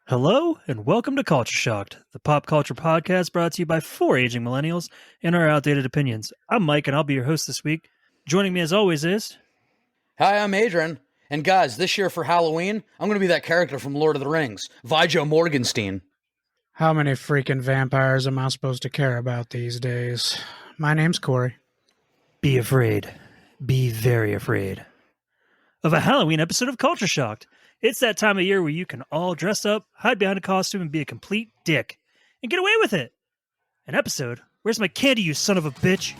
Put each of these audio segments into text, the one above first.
Hello, and welcome to Culture Shocked, the pop culture podcast brought to you by four aging millennials and our outdated opinions. I'm Mike, and I'll be your host this week. Joining me, as always, is... Hi, I'm Adrian. And guys, this year for Halloween, I'm going to be that character from Lord of the Rings, Viggo Morgenstein. How many freaking vampires am I supposed to care about these days? My name's Corey. Be afraid. Be very afraid of a Halloween episode of Culture Shocked. It's that time of year where you can all dress up, hide behind a costume, and be a complete dick. And get away with it! An episode? Where's my candy, you son of a bitch?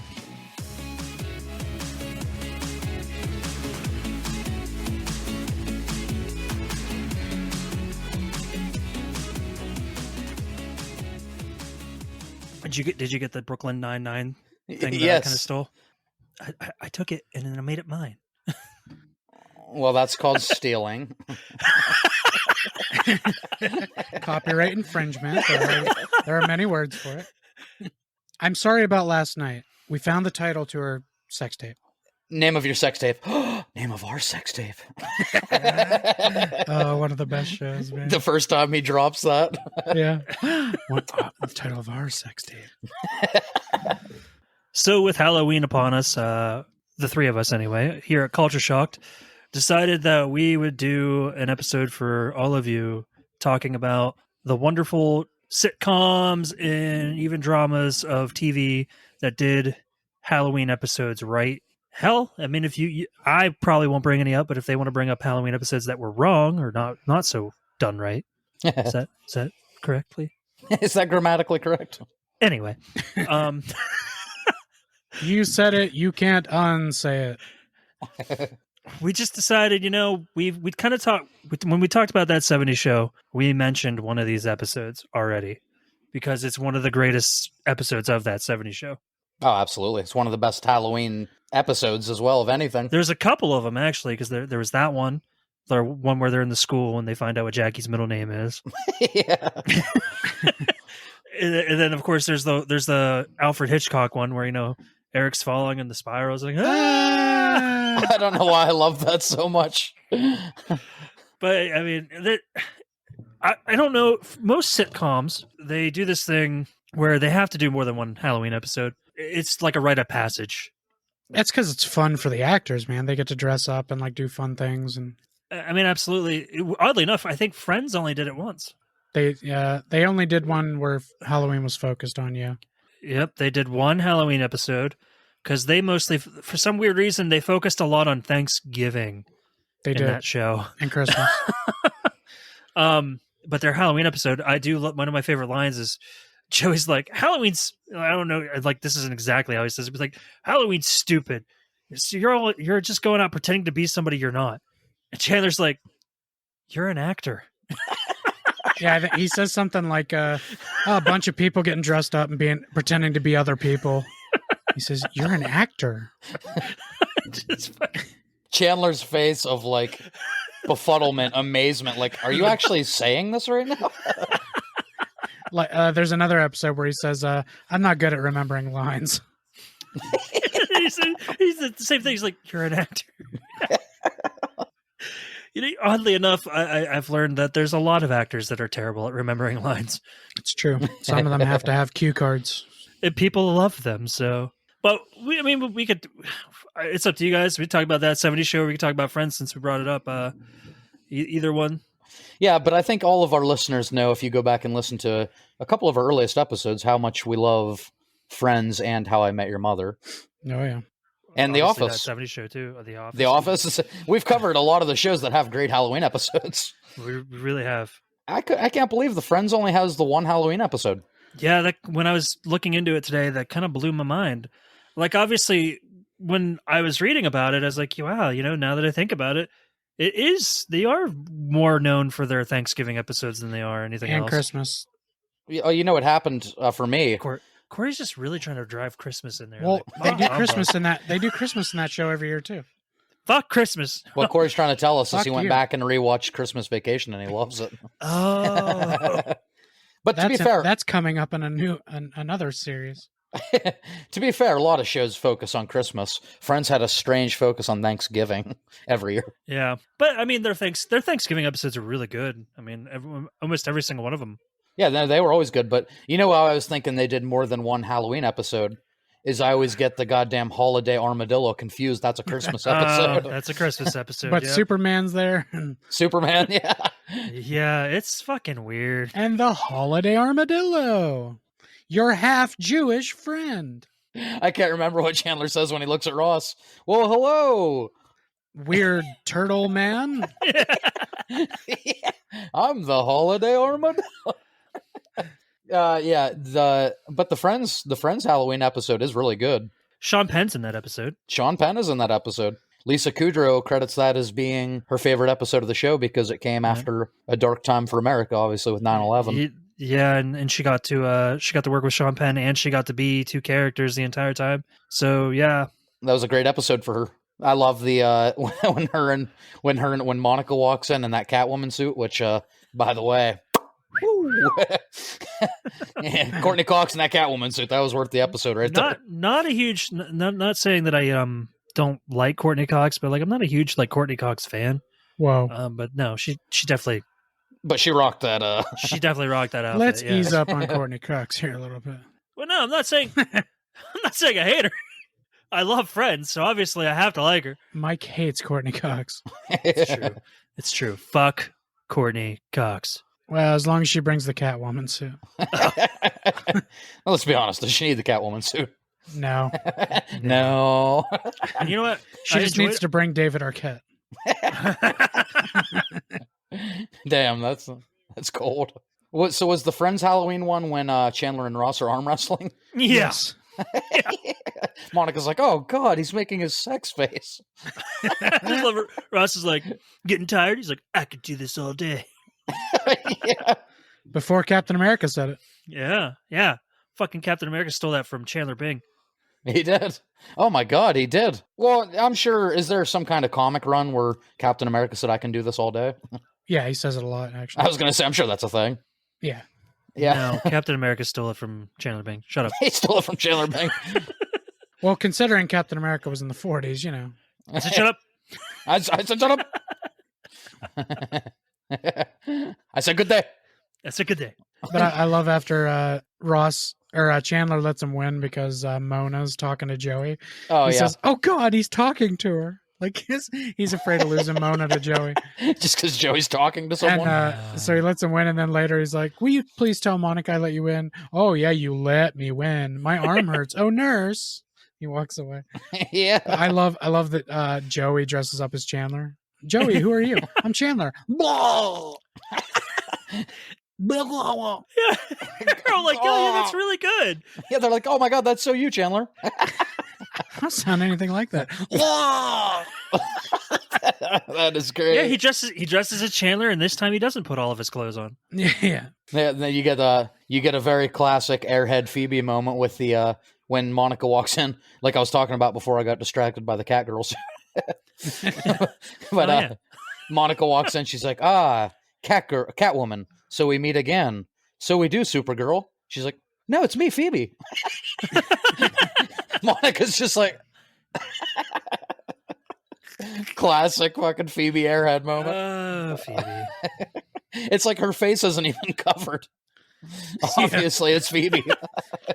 Did you get the Brooklyn Nine-Nine thing that Yes. I kind of stole? I took it and then I made it mine. Well, that's called stealing. Copyright infringement. There are many words for it. I'm sorry about last night. We found the title to her sex tape. Name of your sex tape. Name of our sex tape. Oh, one of the best shows, man. The first time he drops that. Yeah. What the title of our sex tape? So with Halloween upon us, the three of us anyway, here at Culture Shocked, decided that we would do an episode for all of you talking about the wonderful sitcoms and even dramas of TV that did Halloween episodes right. Hell, I mean, I probably won't bring any up, but if they want to bring up Halloween episodes that were wrong or not so done right, is that correctly? Is that grammatically correct? Anyway, You said it. You can't unsay it. we just decided, we'd kind of talked when we talked about that 70s show, we mentioned one of these episodes already because it's one of the greatest episodes of that 70s show. Oh, absolutely. It's one of the best Halloween episodes as well, of anything. There's a couple of them, actually, because there was that one. The one where they're in the school and they find out what Jackie's middle name is. Yeah. And then, of course, there's the Alfred Hitchcock one where, Eric's falling in the spirals. Like, ah! I don't know why I love that so much. But, I mean, I don't know. Most sitcoms, they do this thing where they have to do more than one Halloween episode. It's like a rite of passage. That's because it's fun for the actors, man. They get to dress up and do fun things, and I mean, absolutely. Oddly enough, I think Friends only did it once. they only did one where Halloween was focused on. Yeah. Yep, they did one Halloween episode because they mostly, for some weird reason, they focused a lot on Thanksgiving. They in did that show and Christmas. But their Halloween episode, I do love. One of my favorite lines is Joey's like, Halloween's, I don't know, like this isn't exactly how he says it, but like, Halloween's stupid. So you're just going out pretending to be somebody you're not. And Chandler's like, you're an actor. Yeah, he says something like, a bunch of people getting dressed up and pretending to be other people. He says, you're an actor. Chandler's face of befuddlement, amazement. Like, are you actually saying this right now? There's another episode where he says, I'm not good at remembering lines. He said the same thing. He's like, you're an actor. Oddly enough, I've learned that there's a lot of actors that are terrible at remembering lines. It's true. Some of them have to have cue cards. And people love them, so... But, we could... It's up to you guys. We talk about that 70s show, or we could talk about Friends since we brought it up. Either one. Yeah, but I think all of our listeners know, if you go back and listen to a couple of our earliest episodes, how much we love Friends and How I Met Your Mother. Oh, yeah. And Obviously The Office. That 70s show, too. The Office. The Office. We've covered a lot of the shows that have great Halloween episodes. We really have. I can't believe the Friends only has the one Halloween episode. Yeah, when I was looking into it today, that kind of blew my mind. Like, obviously, when I was reading about it, I was like, wow, now that I think about it, they are more known for their Thanksgiving episodes than they are anything else. And Christmas. Oh, you know what happened for me? Corey's just really trying to drive Christmas in there. Well, they do Christmas. Christmas in that show every year, too. Fuck Christmas. What Corey's trying to tell us is he went you. back and rewatched Christmas Vacation and he loves it. Oh. But to be fair, that's coming up in another series. To be fair, a lot of shows focus on Christmas. Friends had a strange focus on Thanksgiving every year. Yeah, but I mean, their Thanksgiving episodes are really good. I mean, almost every single one of them. Yeah, they were always good. But you know how I was thinking they did more than one Halloween episode? Is I always get the goddamn holiday armadillo confused. That's a Christmas episode. That's a Christmas episode. But yeah. Superman's there. Superman, yeah. Yeah, it's fucking weird. And the holiday armadillo. Your half Jewish friend. I can't remember what Chandler says when he looks at Ross. Well, hello. Weird turtle man. Yeah, I'm the holiday armadillo. But the Friends Halloween episode is really good. Sean Penn's in that episode. Sean Penn is in that episode. Lisa Kudrow credits that as being her favorite episode of the show because it came after a dark time for America, obviously with 9/11. Yeah, and she got to work with Sean Penn, and she got to be two characters the entire time. So yeah, That was a great episode for her. I love the when Monica walks in that Catwoman suit, which by the way, woo. Yeah, Courtney Cox in that Catwoman suit, that was worth the episode right there. Not a huge. Not saying that I don't like Courtney Cox, but like I'm not a huge like Courtney Cox fan. Whoa. But no, she definitely. But she rocked that. She definitely rocked that outfit. Let's yeah. ease up on Courtney Cox here a little bit. Well, no, I'm not saying. I'm not saying I hate her. I love Friends, so obviously I have to like her. Mike hates Courtney Cox. It's true. It's true. Fuck Courtney Cox. Well, as long as she brings the Catwoman suit. Well, let's be honest. Does she need the Catwoman suit? No. No. You know what? She just needs to bring David Arquette. Damn, that's cold. So was the Friends Halloween one when Chandler and Ross are arm wrestling? Yes. Monica's like, oh God, he's making his sex face. Ross is like, getting tired? He's like, I could do this all day. Yeah. Before Captain America said it. Yeah. Fucking Captain America stole that from Chandler Bing. He did. Oh my God, he did. Well, I'm sure, is there some kind of comic run where Captain America said, I can do this all day? Yeah, he says it a lot, actually. I was going to say, I'm sure that's a thing. Yeah. Yeah. No, Captain America stole it from Chandler Bing. Shut up. He stole it from Chandler Bing. Well, considering Captain America was in the 40s, you know. I said, shut up. I said, shut up. I said, good day. That's a good day. But I love after Ross or Chandler lets him win because Mona's talking to Joey. Oh, He yeah. says, oh God, he's talking to her. Like he's afraid of losing Mona to Joey. Just because Joey's talking to someone? And so he lets him win, and then later he's like, will you please tell Monica I let you win? Oh, yeah, you let me win. My arm hurts. Oh, nurse. He walks away. Yeah. I love that Joey dresses up as Chandler. Joey, who are you? I'm Chandler. Blah. Yeah. Girl, like, oh, yeah, that's really good. Yeah, they're like, oh my God, that's so you, Chandler. I don't sound anything like that. That is great. Yeah, he dresses as Chandler, and this time he doesn't put all of his clothes on. Yeah. Yeah, then you get a very classic Airhead Phoebe moment with the when Monica walks in, like I was talking about before I got distracted by the cat girls. But Monica walks in, she's like, Catwoman. So we meet again. So we do, Supergirl. She's like, no, it's me, Phoebe. Monica's just like classic fucking Phoebe Airhead moment. Oh, Phoebe. It's like her face isn't even covered. Obviously, it's Phoebe.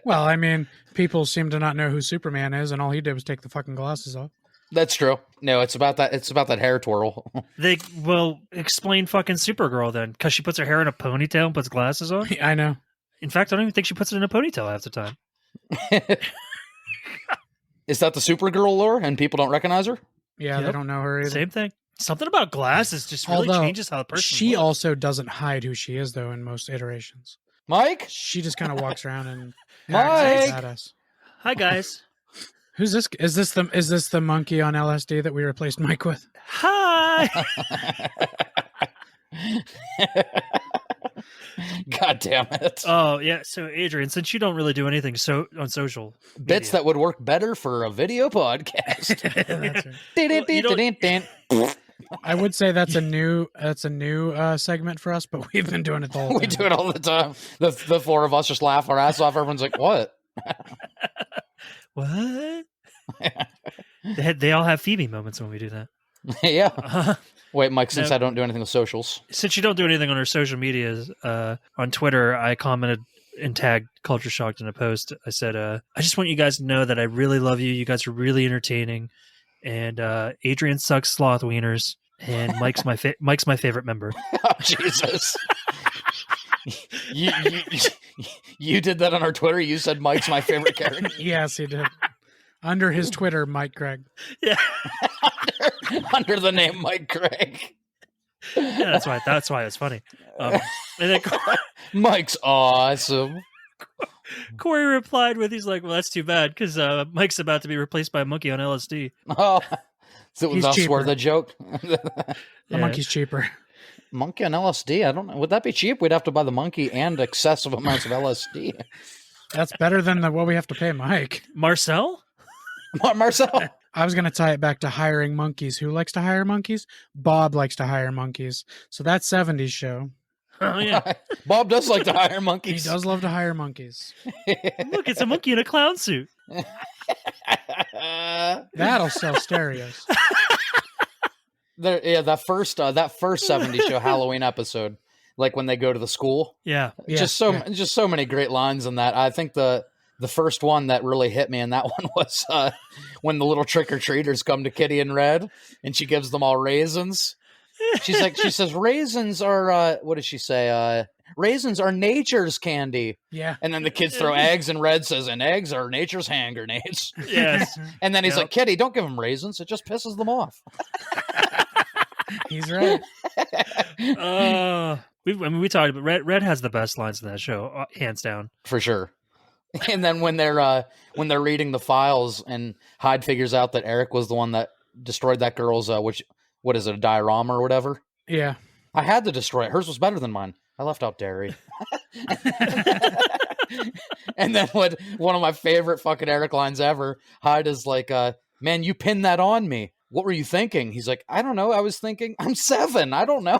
Well, I mean, people seem to not know who Superman is, and all he did was take the fucking glasses off. That's true. No, it's about that. It's about that hair twirl. They will explain fucking Supergirl then, because she puts her hair in a ponytail and puts glasses on. I know. In fact, I don't even think she puts it in a ponytail half the time. Is that the Supergirl lore, and people don't recognize her? Yeah, Yep. they don't know her either. Same thing. Something about glasses just really Although, changes how the person She looks. also doesn't hide who she is, though, in most iterations. Mike? She just kind of walks around and Mike! acts like a badass. Hi, guys. Who's this? Is this the monkey on LSD that we replaced Mike with? Hi. God damn it. Oh, yeah. So, Adrian, since you don't really do anything on social Bits that would work better for a video podcast. That's right. I would say that's a new segment for us, but we've been doing it the whole time. We do it all the time. The four of us just laugh our ass off. Everyone's like, what? What? They all have Phoebe moments when we do that. Yeah. Wait, Mike, since No. I don't do anything with socials. Since you don't do anything on our social medias, on Twitter, I commented and tagged Culture Shocked in a post. I said, I just want you guys to know that I really love you. You guys are really entertaining. And Adrian sucks sloth wieners. And Mike's my favorite member. Oh, Jesus. you did that on our Twitter? You said Mike's my favorite character? Yes, he did. Under his Twitter, Mike Craig. Yeah. under the name Mike Craig. Yeah, that's why it's funny. And then Mike's awesome. Corey replied with, he's like, well, that's too bad because Mike's about to be replaced by a monkey on LSD. Oh, so He's that's where cheaper. the joke. The Yeah. monkey's cheaper. Monkey on LSD? I don't know. Would that be cheap? We'd have to buy the monkey and excessive amounts of LSD. That's better than what we have to pay Mike. Marcel? Marcel. I was going to tie it back to hiring monkeys. Who likes to hire monkeys? Bob likes to hire monkeys. So that 70s show. Oh, yeah. Bob does like to hire He monkeys. does love to hire monkeys. Look, it's a monkey in a clown suit. That'll sell stereos. That first 70s show Halloween episode, like when they go to the school. Yeah. Yeah, just so many great lines in that. I think the first one that really hit me in that one was when the little trick-or-treaters come to Kitty in red and she gives them all raisins. She says raisins are what does she say? Raisins are nature's candy. Yeah. And then the kids throw eggs, and Red says, and eggs are nature's hand grenades. Yes. And then he's Yep. like, Kitty, don't give them raisins. It just pisses them off. He's right. We talked about Red has the best lines in that show, hands down. For sure. And then when they're reading the files and Hyde figures out that Eric was the one that destroyed that girl's what is it, a diorama or whatever? Yeah. I had to destroy it. Hers was better than mine. I left out dairy. And then one of my favorite fucking Eric lines ever, Hyde is like, man, you pinned that on me. What were you thinking? He's like, I don't know. I was thinking, I'm 7. I don't know.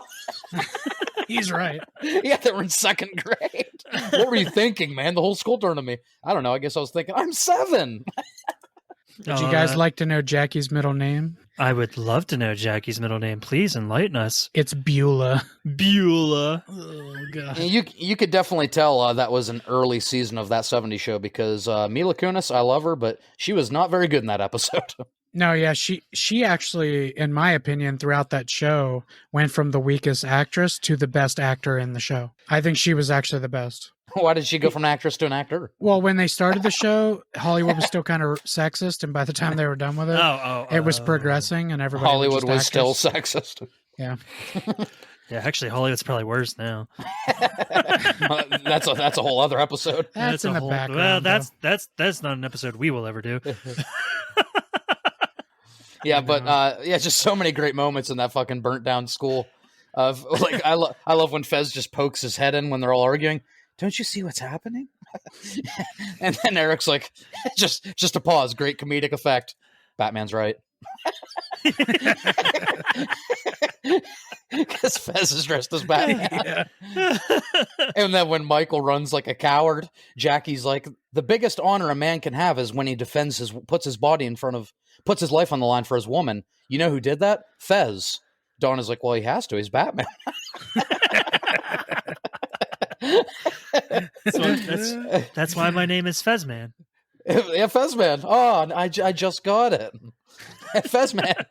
He's right. Yeah, they were in 2nd grade. What were you thinking, man? The whole school turned on me. I don't know. I guess I was thinking, I'm 7. Would you guys like to know Jackie's middle name? I would love to know Jackie's middle name. Please enlighten us. It's Beulah. Beulah. Oh, God. You could definitely tell that was an early season of that 70s show because Mila Kunis, I love her, but she was not very good in that episode. No, yeah, she actually, in my opinion, throughout that show, went from the weakest actress to the best actor in the show. I think she was actually the best. Why did she go from an actress to an actor? Well, when they started the show, Hollywood was still kind of sexist, and by the time they were done with it, it was progressing, and everybody Hollywood was just still actors. sexist. Yeah. Yeah, actually, Hollywood's probably worse now. That's a whole other episode. That's in the background. Well, though. that's not an episode we will ever do. Yeah, but just so many great moments in that fucking burnt down school. Of like, I love when Fez just pokes his head in when they're all arguing. Don't you see what's happening? And then Eric's like, just a pause. Great comedic effect. Batman's right. Because Fez is dressed as Batman. Yeah. And then when Michael runs like a coward, Jackie's like, the biggest honor a man can have is when he puts his life on the line for his woman. You know who did that? Fez. Dawn is like, well, he has to. He's Batman. That's why my name is Fezman. Yeah, Fezman. Oh, I just got it. Fezman.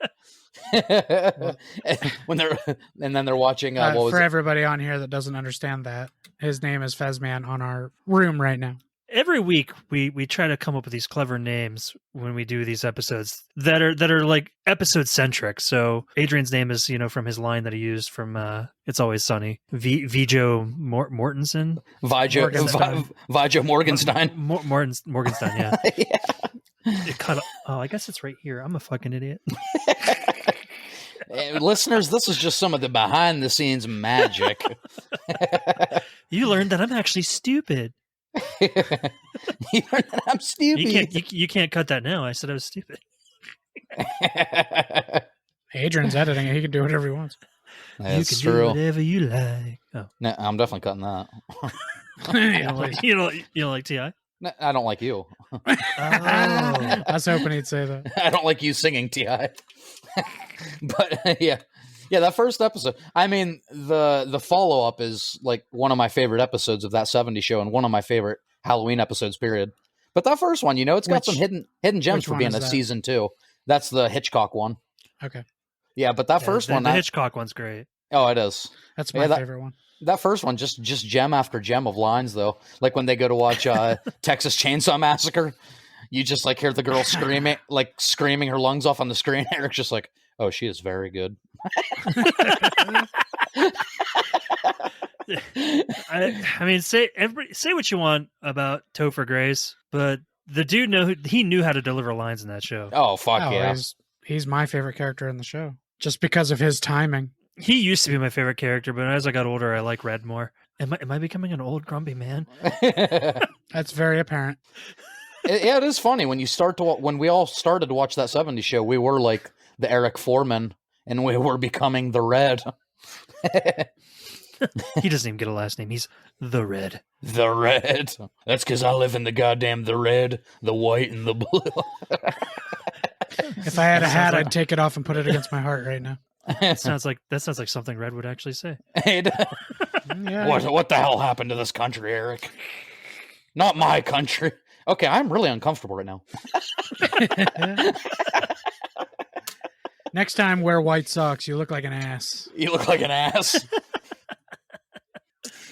And then they're watching. What was for it? everybody on here that doesn't understand that, his name is Fezman on our room right now. Every week we try to come up with these clever names when we do these episodes that are like episode centric. So Adrian's name is, from his line that he used from It's Always Sunny. Vijo Mortensen. Vijo Morgenstein. Morgenstein, yeah. Yeah. It cut. Oh, I guess it's right here. I'm a fucking idiot. Listeners, this is just some of the behind the scenes magic. You learned that I'm actually stupid. I'm stupid. You can't cut that now. I said I was stupid. Adrian's editing it. He can do whatever he wants. That's you can true. do whatever you like. Oh, no, I'm definitely cutting that. you don't like Ti? I don't like you. I was hoping he'd say that. I don't like you singing, T.I. But yeah, that first episode. I mean, the follow up is like one of my favorite episodes of that '70s show, and one of my favorite Halloween episodes. Period. But that first one, it's got some hidden gems for being a season 2. That's the Hitchcock one. Okay. Yeah, but that first one, the Hitchcock one's great. Oh, it is. That's my favorite one. That first one, just gem after gem of lines, though. Like when they go to watch Texas Chainsaw Massacre, you just like hear the girl screaming her lungs off on the screen. Eric's just like, "Oh, she is very good." I mean, say what you want about Topher Grace, but the dude knew how to deliver lines in that show. Oh, fuck yeah! He's my favorite character in the show, just because of his timing. He used to be my favorite character, but as I got older, I like Red more. Am I becoming an old grumpy man? That's very apparent. It is funny when we all started to watch that '70s show. We were like the Eric Foreman, and we were becoming the Red. He doesn't even get a last name. He's the Red. The Red. That's because I live in the goddamn the red, the white, and the blue. If I had a hat, I'd take it off and put it against my heart right now. That sounds like something Red would actually say. Yeah. What the hell happened to this country, Eric? Not my country. Okay, I'm really uncomfortable right now. Next time, wear white socks. You look like an ass. You look like an ass.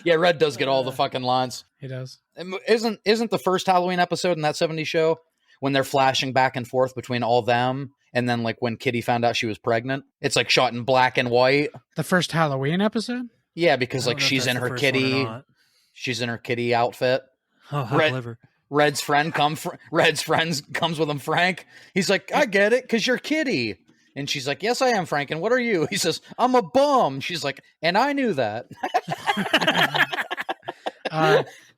Yeah, Red does get all the fucking lines. He does. Isn't the first Halloween episode in that '70s show when they're flashing back and forth between all them and then like when Kitty found out she was pregnant? It's like shot in black and white. The first Halloween episode? Yeah, because like she's in her kitty outfit. Oh, how clever. Red's friend comes with him, Frank. He's like, I get it, because you're Kitty. And she's like, yes, I am, Frank. And what are you? He says, I'm a bum. She's like, and I knew that.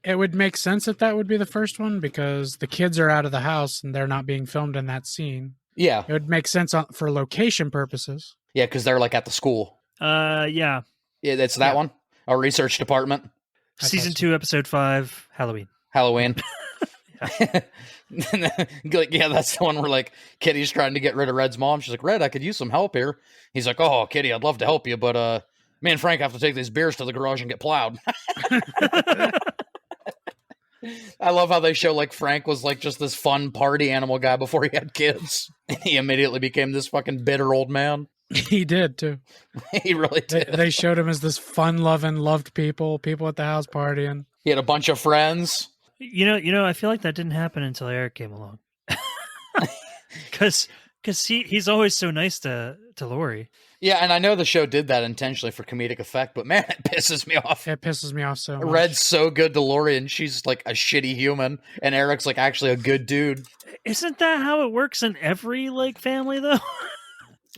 It would make sense that would be the first one because the kids are out of the house and they're not being filmed in that scene. Yeah. It would make sense for location purposes. Yeah, because they're like at the school. Yeah. Yeah, it's that one. Our research department. Season 2, episode 5, Halloween. Yeah, that's the one where like Kitty's trying to get rid of Red's mom. She's like, Red, I could use some help here. He's like, oh, Kitty, I'd love to help you, but me and Frank have to take these beers to the garage and get plowed. I love how they show like Frank was like just this fun party animal guy before he had kids. He immediately became this fucking bitter old man. He did too. He really did. They showed him as this fun-loving, loved people at the house partying. He had a bunch of friends. You know, I feel like that didn't happen until Eric came along. Because he's always so nice to Lori. Yeah, and I know the show did that intentionally for comedic effect, but man, it pisses me off. It pisses me off so much. Red's so good to Lori, and she's like a shitty human, and Eric's like actually a good dude. Isn't that how it works in every like family though?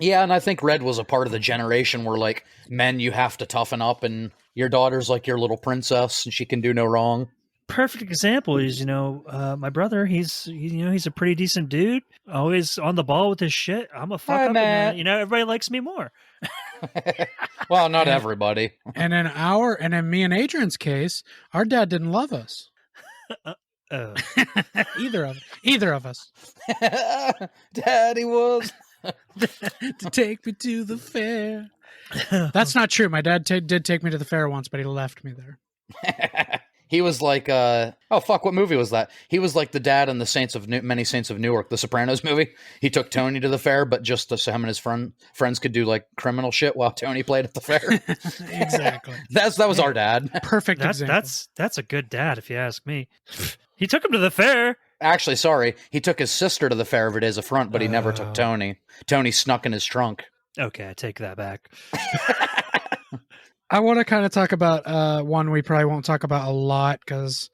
Yeah, and I think Red was a part of the generation where like men, you have to toughen up, and your daughter's like your little princess, and she can do no wrong. Perfect example is my brother. He's a pretty decent dude, always on the ball with his shit. I'm a fuck Hi, up, Matt. and everybody likes me more. Well, not everybody. And in me and Adrian's case, our dad didn't love us. Either of us. Daddy was to take me to the fair. That's not true. My dad did take me to the fair once, but he left me there. He was like, oh fuck, what movie was that? He was like the dad in the Many Saints of Newark, the Sopranos movie. He took Tony to the fair, but just so him and his friends could do like criminal shit while Tony played at the fair. Exactly. That was our dad. Perfect example. That's a good dad, if you ask me. He took him to the fair. Actually, sorry, he took his sister to the fair every day as a front, but he never took Tony. Tony snuck in his trunk. Okay, I take that back. I want to kind of talk about one we probably won't talk about a lot because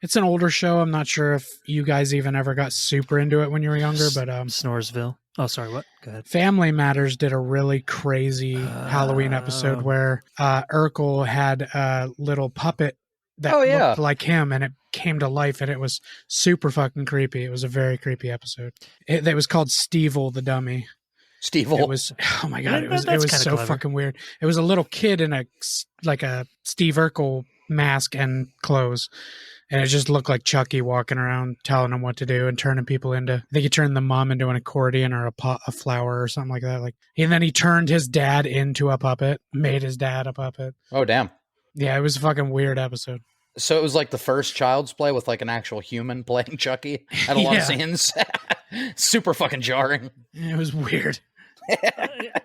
it's an older show. I'm not sure if you guys even ever got super into it when you were younger, but Snoresville. Oh, sorry, what? Go ahead. Family Matters did a really crazy Halloween episode where Urkel had a little puppet that looked like him, and it came to life, and it was super fucking creepy. It was a very creepy episode. It was called Stevel the Dummy. Stevel. It was, oh my God, it was so clever. fucking weird. It was a little kid in a Steve Urkel mask and clothes. And it just looked like Chucky walking around telling him what to do and turning people into. I think he turned the mom into an accordion or a flower or something like that. And then he turned his dad into a puppet, made his dad a puppet. Oh, damn. Yeah, it was a fucking weird episode. So it was like the first Child's Play with like an actual human playing Chucky at a lot of scenes. Super fucking jarring. It was weird.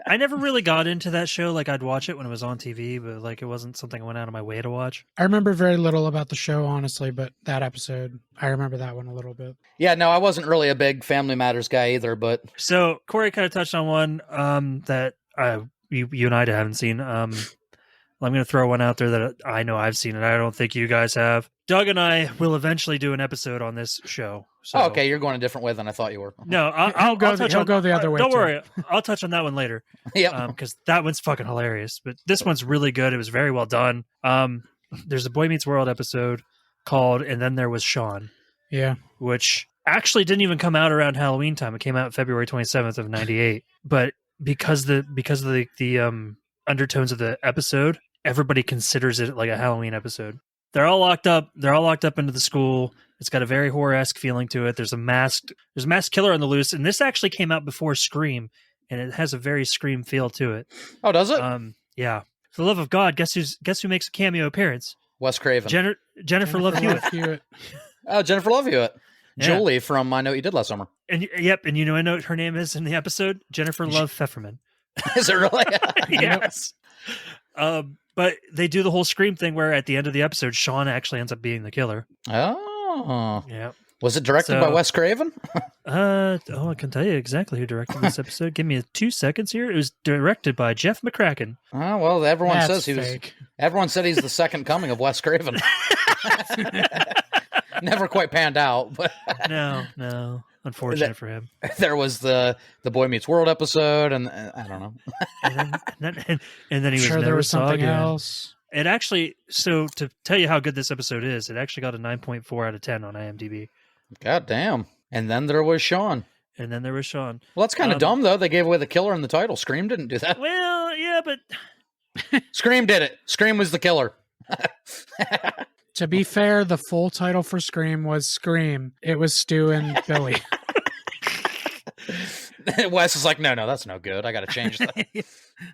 I never really got into that show. Like, I'd watch it when it was on TV, but like it wasn't something I went out of my way to watch. I remember very little about the show, honestly, but that episode, I remember that one a little bit. Yeah, no, I wasn't really a big Family Matters guy either, but... So Corey kind of touched on one that you and I haven't seen. I'm going to throw one out there that I know I've seen, and I don't think you guys have. Doug and I will eventually do an episode on this show. So. Oh, okay, you're going a different way than I thought you were. No, I'll go the other way. Don't worry, I'll touch on that one later. Yeah, because that one's fucking hilarious. But this one's really good. It was very well done. There's a Boy Meets World episode called "And Then There Was Sean." Yeah, which actually didn't even come out around Halloween time. It came out February 27th of '98. But because of the undertones of the episode, everybody considers it like a Halloween episode. They're all locked up into the school. It's got a very horror-esque feeling to it. There's a masked killer on the loose, and this actually came out before Scream, and it has a very Scream feel to it. Oh, does it? Yeah. For the love of God, guess who makes a cameo appearance? Wes Craven. Jennifer Love Hewitt. Oh, Jennifer Love Hewitt. Yeah. Julie from I Know What You Did Last Summer. And and you know I know what her name is in the episode? Jennifer Love Pfefferman. Is it really? Yes. But they do the whole Scream thing where at the end of the episode, Sean actually ends up being the killer. Oh. Yeah. Was it directed by Wes Craven? I can tell you exactly who directed this episode. Give me 2 seconds here. It was directed by Jeff McCracken. Oh, well, everyone That's says he fake. was. Everyone said he's the second coming of Wes Craven. Never quite panned out, but no. Unfortunate for him. There was the Boy Meets World episode, and I don't know. and then he was sure never there was saw something again. else. It actually, so to tell you how good this episode is, it actually got a 9.4 out of 10 on IMDb. God damn. And then there was Sean. Well, That's kind of dumb, though. They gave away the killer in the title. Scream didn't do that. Well, yeah, but... Scream did it. Scream was the killer. To be fair, the full title for Scream was Scream. It was Stu and Billy. Wes is like, no, that's no good. I got to change that.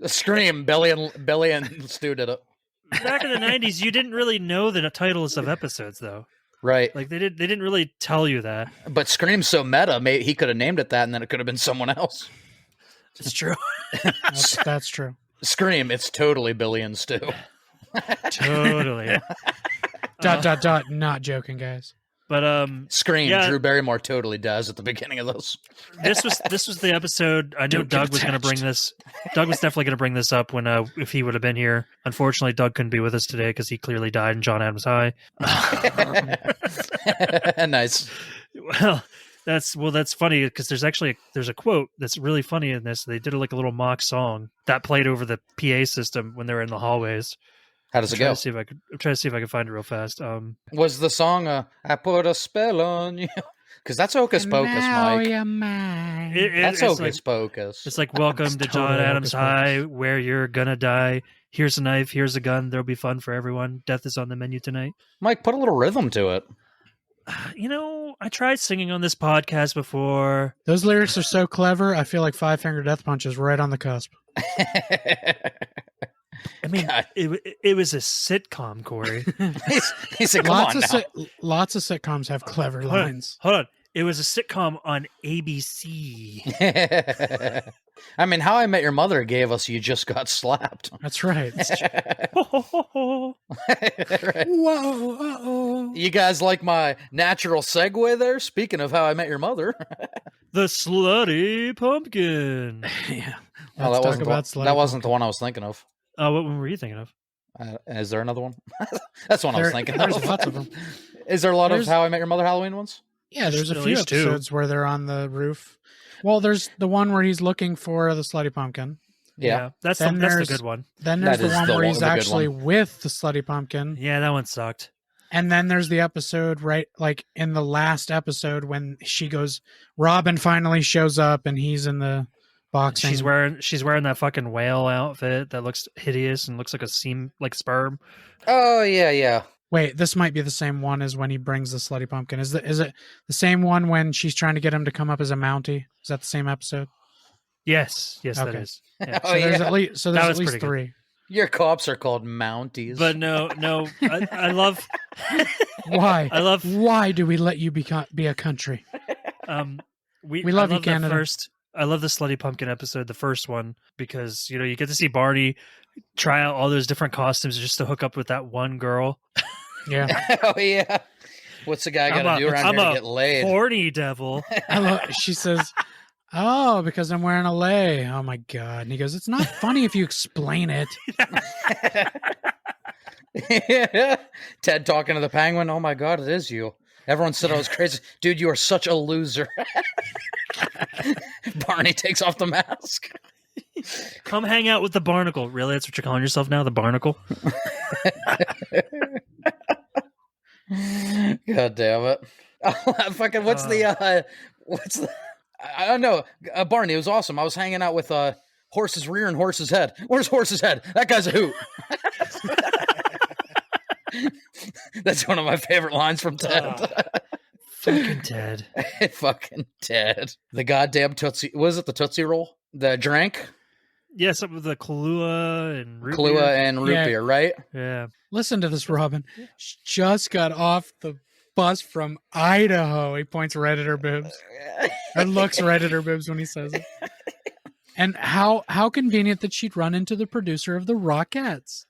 Scream, Billy and Stu did it. Back in the 90s, you didn't really know the titles of episodes, though. Right. Like, they didn't really tell you that. But Scream's so meta, maybe he could have named it that, and then it could have been someone else. It's true. That's true. Scream, it's totally Billy and Stu. Totally. Not joking, guys. But Scream, yeah. Drew Barrymore totally does at the beginning of this. This was the episode. I know Doug was going to bring this. Doug was definitely going to bring this up when if he would have been here. Unfortunately, Doug couldn't be with us today because he clearly died in John Adams High. Nice. Well, that's funny because there's a quote that's really funny in this. They did like a little mock song that played over the PA system when they were in the hallways. How does it go? I'm trying to see if I can find it real fast. Was the song "I Put a Spell on You"? Because that's Hocus Pocus, Mike. That's Hocus Pocus. It's like "Welcome to John Adams High, where you're gonna die. Here's a knife, here's a gun. There'll be fun for everyone. Death is on the menu tonight." Mike, put a little rhythm to it. You know, I tried singing on this podcast before. Those lyrics are so clever. I feel like Five Finger Death Punch is right on the cusp. I mean, it was a sitcom, Corey. he said, "Come on now." Lots of sitcoms have clever lines. Hold on. It was a sitcom on ABC. I mean, How I Met Your Mother gave us "You Just Got Slapped." That's right. Right. Whoa, uh-oh. You guys like my natural segue there? Speaking of How I Met Your Mother. The Slutty Pumpkin. Yeah. Oh, that wasn't the one I was thinking of. Oh, what one were you thinking of? Is there another one? That's the one I was thinking there's of. Lots of them. Is there a lot of How I Met Your Mother Halloween ones? Yeah, there's a At few least two. episodes where they're on the roof. Well, there's the one where he's looking for the Slutty Pumpkin. Yeah. That's the good one. Then there's the one where he's the good actually one. with the Slutty Pumpkin. Yeah, that one sucked. And then there's the episode, right, like in the last episode when she goes, Robin finally shows up and he's in the boxing. She's wearing that fucking whale outfit that looks hideous and looks like a sperm. Oh, yeah. Wait, this might be the same one as when he brings the slutty pumpkin. Is it the same one when she's trying to get him to come up as a Mountie? Is that the same episode? Yes, that Okay. is. Yeah. Oh, So there's yeah. at least That was at least pretty good. 3. Your cops are called Mounties. But no, I love. Why? I love. Why do we let you be a country? We love I you, Canada. I love the Slutty Pumpkin episode, the first one, because you get to see Barney try out all those different costumes just to hook up with that one girl. Yeah. Oh yeah. What's the guy got to do around I'm here to a get laid? horny devil. She says, "Oh, because I'm wearing a lei." Oh my god! And he goes, "It's not funny if you explain it." Ted talking to the penguin. Oh my god, it is you. Everyone said I was crazy. Dude, you are such a loser. Barney takes off the mask. Come hang out with the barnacle. Really? That's what you're calling yourself now? The barnacle? God damn it. Fucking what's the I don't know. Barney, it was awesome. I was hanging out with Horse's rear and Horse's head. Where's Horse's head? That guy's a hoot. That's one of my favorite lines from Ted. Fucking Ted. Fucking Ted. The goddamn Tootsie. Was it the Tootsie Roll? The drink? Yeah, something with the Kahlua and root Kahlua beer. and root beer, right? Yeah. Listen to this, Robin. She just got off the bus from Idaho. He points right at her boobs. Or looks right at her boobs when he says it. And how convenient that she'd run into the producer of the Rockettes.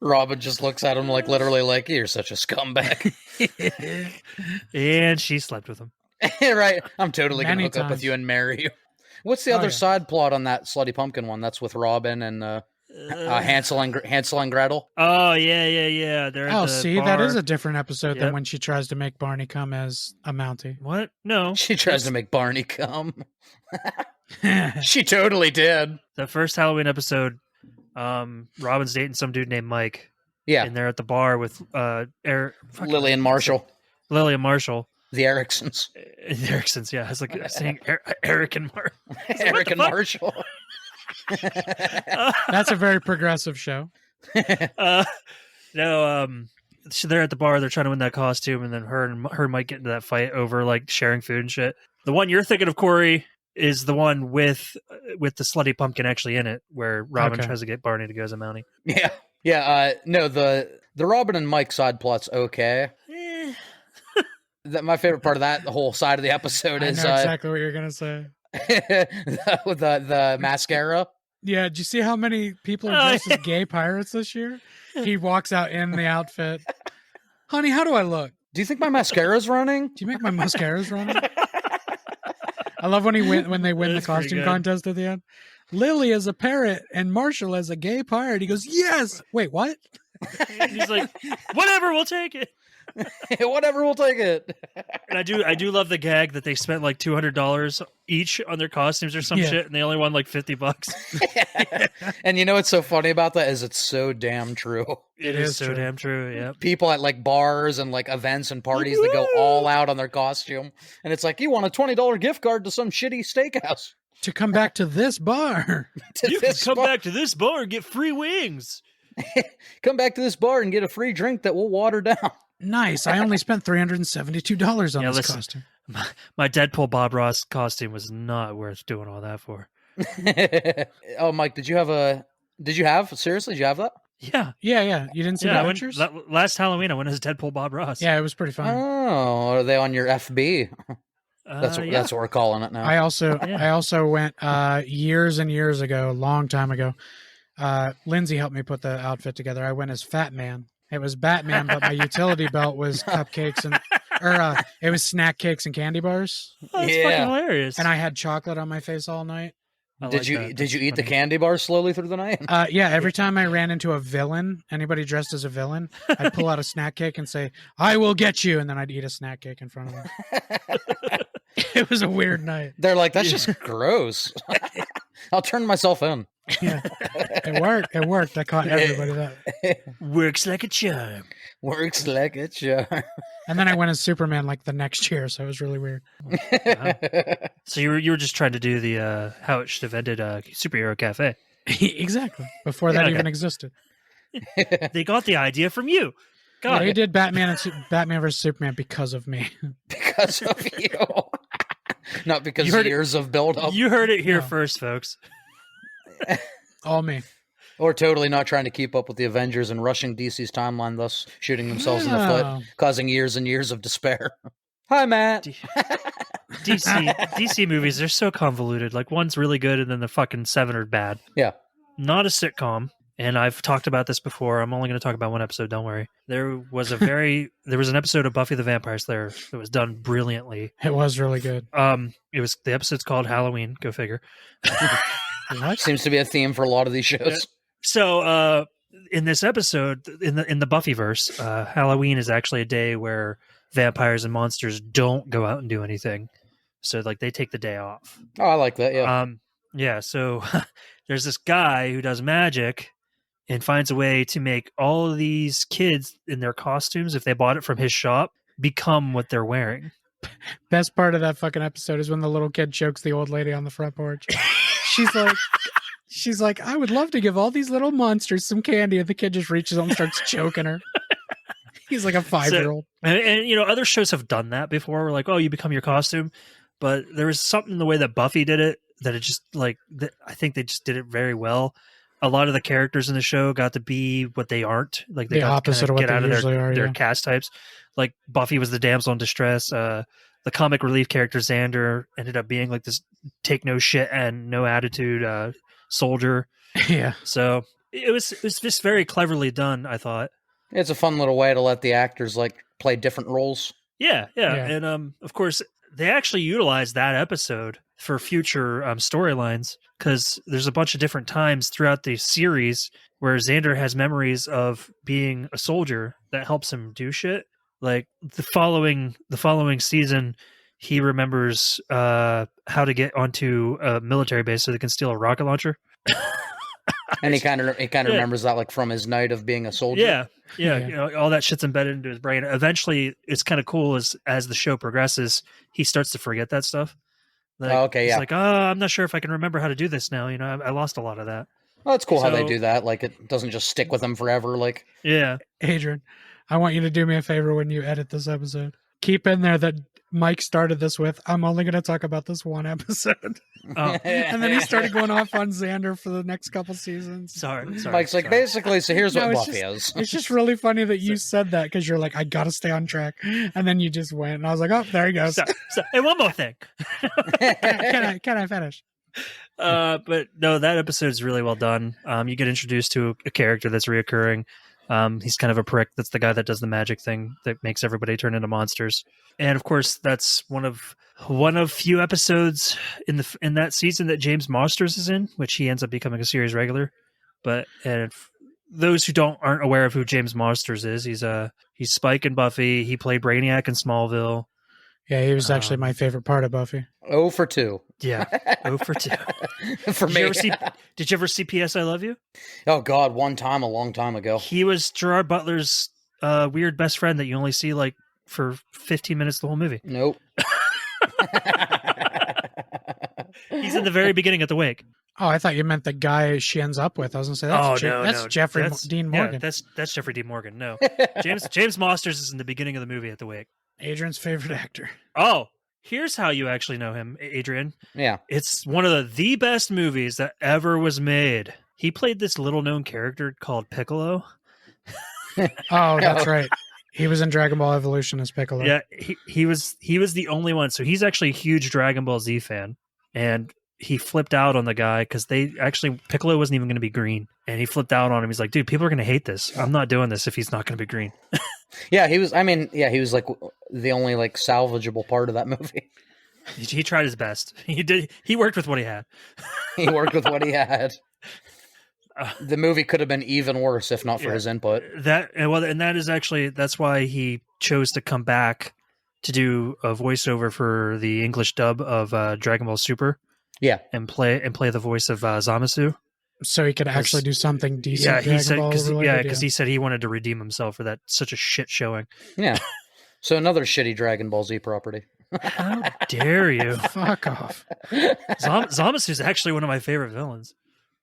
Robin just looks at him like literally like, you're such a scumbag. And she slept with him. Right. I'm totally going to Many hook up with times. you and marry you. What's the other yeah. side plot on that Slutty Pumpkin one? That's with Robin and Hansel and Gretel. Oh, yeah. They're at Oh, the see, bar. that is a different episode than Yep. when she tries to make Barney come as a Mountie. What? No. She tries to make Barney come. She totally did. The first Halloween episode, Robin's dating some dude named Mike. Yeah. And they're at the bar with Lily and Marshall. Lily and Marshall. The Ericksons. The Ericksons, yeah. It's like saying Eric and Mark. Eric and Marshall. That's a very progressive show. So they're at the bar, they're trying to win that costume, and then her and Mike get into that fight over like sharing food and shit. The one you're thinking of, Corey, is the one with the Slutty Pumpkin actually in it, where Robin tries to get Barney to go as a Mountie. Yeah. Yeah, no, the Robin and Mike side plot's okay. My favorite part of that, the whole side of the episode I is know exactly what you're going to say. the mascara. Yeah, did you see how many people are dressed as gay pirates this year? He walks out in the outfit. Honey, how do I look? Do you think my mascara's running? Do you make my mascaras running? I love when they win the That's pretty costume good. contest at the end. Lily as a parrot and Marshall as a gay pirate. He goes, yes. Wait, what? He's like, whatever, we'll take it. Whatever, we'll take it. And I do love the gag that they spent like $200 each on their costumes or some shit, and they only won like $50. And you know what's so funny about that is it's so damn true. It is so damn true. Yeah. People at like bars and like events and parties that go all out on their costume, and it's like you want a $20 gift card to some shitty steakhouse. To come back to this bar. You can come back to this bar and get free wings. Come back to this bar and get a free drink that we'll water down. Nice. I only spent $372 on this costume. My Deadpool Bob Ross costume was not worth doing all that for. Oh, Mike, did you have seriously, did you have that? Yeah. Yeah. You didn't see the pictures? Last Halloween, I went as Deadpool Bob Ross. Yeah, it was pretty fun. Oh, are they on your FB? That's what we're calling it now. I also went years and years ago, a long time ago. Lindsay helped me put the outfit together. I went as Fat Man. It was Batman, but my utility belt was cupcakes it was snack cakes and candy bars. Oh, that's fucking hilarious. And I had chocolate on my face all night. Did you eat the candy bars slowly through the night? Yeah, every time I ran into a villain, anybody dressed as a villain, I'd pull out a snack cake and say, "I will get you," and then I'd eat a snack cake in front of them. It was a weird night. They're like, that's just gross. I'll turn myself in. Yeah, it worked. I caught everybody that. Works like a charm. Works like a charm. And then I went as Superman like the next year, so it was really weird. Wow. So you were just trying to do the how it should have ended superhero cafe. Exactly. Before that even existed. They got the idea from you. God, yeah, he did Batman vs Superman because of me. Because of you. Not because of years of build-up. You heard it here first, folks. All me. Or totally not trying to keep up with the Avengers and rushing DC's timeline, thus shooting themselves in the foot, causing years and years of despair. Hi, Matt. DC movies, they're so convoluted. Like, one's really good and then the fucking 7 are bad. Yeah. Not a sitcom. And I've talked about this before. I'm only going to talk about one episode. Don't worry. There was an episode of Buffy the Vampire Slayer that was done brilliantly. It was really good. The episode's called Halloween. Go figure. What? Seems to be a theme for a lot of these shows. So, in this episode, in the Buffyverse, Halloween is actually a day where vampires and monsters don't go out and do anything. So, like, they take the day off. Oh, I like that. Yeah. Yeah. So there's this guy who does magic and finds a way to make all of these kids in their costumes, if they bought it from his shop, become what they're wearing. Best part of that fucking episode is when the little kid chokes the old lady on the front porch. She's like, I would love to give all these little monsters some candy, and the kid just reaches out and starts choking her. He's like a 5-year-old. And you know, other shows have done that before. We're like, oh, you become your costume. But there was something in the way that Buffy did it that it just I think they just did it very well. A lot of the characters in the show got to be what they aren't. Like they the got opposite to of what get they out of usually are. their cast types. Like Buffy was the damsel in distress. The comic relief character Xander ended up being like this take no shit and no attitude soldier. Yeah. So it was just very cleverly done, I thought. It's a fun little way to let the actors like play different roles. Yeah. And of course they actually utilized that episode for future storylines, because there's a bunch of different times throughout the series where Xander has memories of being a soldier that helps him do shit. Like the following season, he remembers how to get onto a military base so they can steal a rocket launcher. And he kind of remembers that like from his night of being a soldier. Yeah. You know, all that shit's embedded into his brain. Eventually, it's kind of cool as the show progresses, he starts to forget that stuff. Like, he's like, I'm not sure if I can remember how to do this now. You know, I lost a lot of that. Well, it's cool how they do that. Like, it doesn't just stick with him forever. Like, yeah. Adrian, I want you to do me a favor when you edit this episode. Keep in there that Mike started this with, I'm only going to talk about this one episode. And then he started going off on Xander for the next couple seasons. Sorry. Mike's like, basically, so here's what Buffy is. It's just really funny that you said that, because you're like, I got to stay on track. And then you just went, and I was like, oh, there he goes. And one more thing. Can I finish? But no, that episode is really well done. You get introduced to a character that's reoccurring. He's kind of a prick. That's the guy that does the magic thing that makes everybody turn into monsters. And of course, that's one of few episodes in that season that James Masters is in, which he ends up becoming a series regular. But those who aren't aware of who James Masters is, he's Spike in Buffy. He played Brainiac in Smallville. Yeah, he was actually my favorite part of Buffy. 0 for 2. Yeah, 0 for 2. For me. Did you ever see P.S. I Love You? Oh, God, one time, a long time ago. He was Gerard Butler's weird best friend that you only see like for 15 minutes the whole movie. Nope. He's in the very beginning at the wake. Oh, I thought you meant the guy she ends up with. I was going to say, that's Jeffrey Dean Morgan. Yeah, that's Jeffrey Dean Morgan. No, James Masters is in the beginning of the movie at the wake. Adrian's favorite actor. Oh, here's how you actually know him, Adrian. Yeah. It's one of the best movies that ever was made. He played this little-known character called Piccolo. Oh, that's right. He was in Dragon Ball Evolution as Piccolo. Yeah, he was the only one. So he's actually a huge Dragon Ball Z fan. And he flipped out on the guy because Piccolo wasn't even going to be green. And he flipped out on him. He's like, dude, people are going to hate this. I'm not doing this if he's not going to be green. Yeah, he was like the only like salvageable part of that movie. He tried his best. He worked with what he had. He worked with what he had. The movie could have been even worse if not for his input. That's why he chose to come back to do a voiceover for the English dub of Dragon Ball Super. Yeah, and play the voice of Zamasu. So he could actually do something decent. Yeah, because he said he wanted to redeem himself for that such a shit showing. Yeah. So another shitty Dragon Ball Z property. How dare you? Fuck off. Zamasu is actually one of my favorite villains.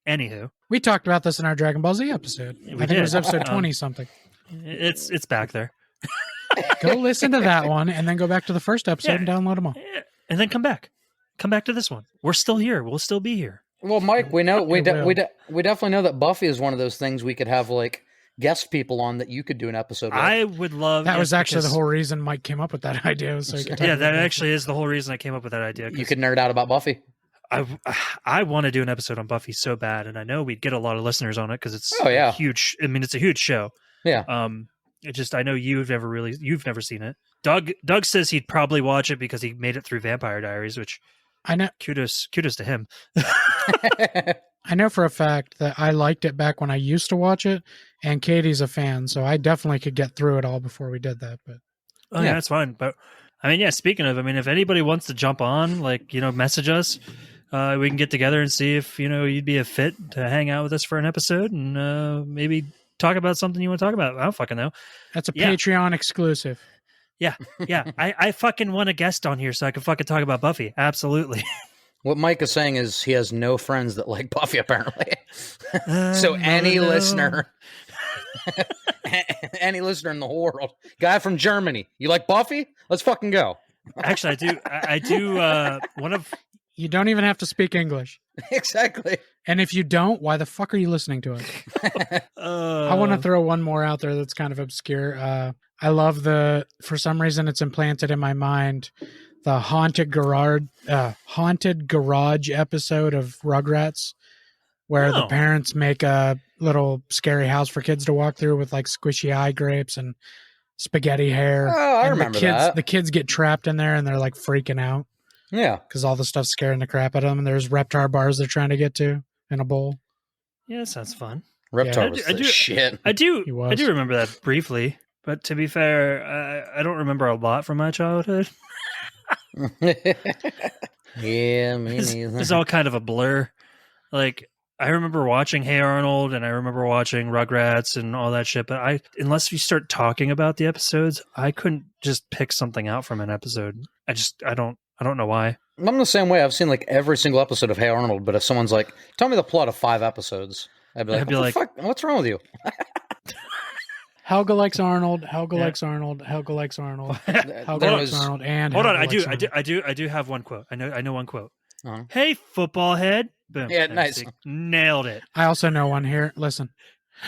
Anywho, We talked about this in our Dragon Ball Z episode. I think it was episode 20 something. It's back there. Go listen to that one and then go back to the first episode and download them all. And then come back to this one. We're still here. We'll still be here. Well, Mike, we know we definitely know that Buffy is one of those things we could have like guest people on that you could do an episode with. I would love that. Was actually the whole reason Mike came up with that idea. So that actually is the whole reason I came up with that idea. You could nerd out about Buffy. I want to do an episode on Buffy so bad, and I know we'd get a lot of listeners on it because it's huge. I mean, it's a huge show. Yeah. I know you've never seen it. Doug says he'd probably watch it because he made it through Vampire Diaries, which I know. Kudos to him. I know for a fact that I liked it back when I used to watch it, and Katie's a fan, so I definitely could get through it all before we did that. But yeah, that's fine. But I mean, speaking of, if anybody wants to jump on, message us. We can get together and see if you'd be a fit to hang out with us for an episode and maybe talk about something you want to talk about. I don't fucking know. That's a Patreon exclusive. Yeah. I fucking want a guest on here so I can fucking talk about Buffy. Absolutely. What Mike is saying is he has no friends that like Buffy, apparently. So any listener in the whole world, guy from Germany, you like Buffy? Let's fucking go. Actually, I do. One of You don't even have to speak English. Exactly. And if you don't, why the fuck are you listening to us? I want to throw one more out there that's kind of obscure. I love for some reason it's implanted in my mind, the haunted garage episode of Rugrats, where the parents make a little scary house for kids to walk through with like squishy eye grapes and spaghetti hair. Oh, I remember that. The kids get trapped in there and they're like freaking out. Yeah. Because all the stuff's scaring the crap out of them, and there's Reptar bars they're trying to get to in a bowl. Yeah, that sounds fun. Reptar was the shit. I do remember that briefly, but to be fair, I don't remember a lot from my childhood. Yeah, me neither. It's all kind of a blur. Like, I remember watching Hey Arnold, and I remember watching Rugrats and all that shit, but unless you start talking about the episodes, I couldn't just pick something out from an episode. I don't know why. I'm the same way. I've seen like every single episode of Hey Arnold, but if someone's like, tell me the plot of 5 episodes, I'd be like, fuck? What's wrong with you? Helga likes Arnold. Helga likes Arnold. Helga likes Arnold. Helga likes Arnold. And hold on, I do have one quote. I know one quote. Uh-huh. Hey, football head. Boom. Yeah, nice. Nailed it. I also know one here. Listen.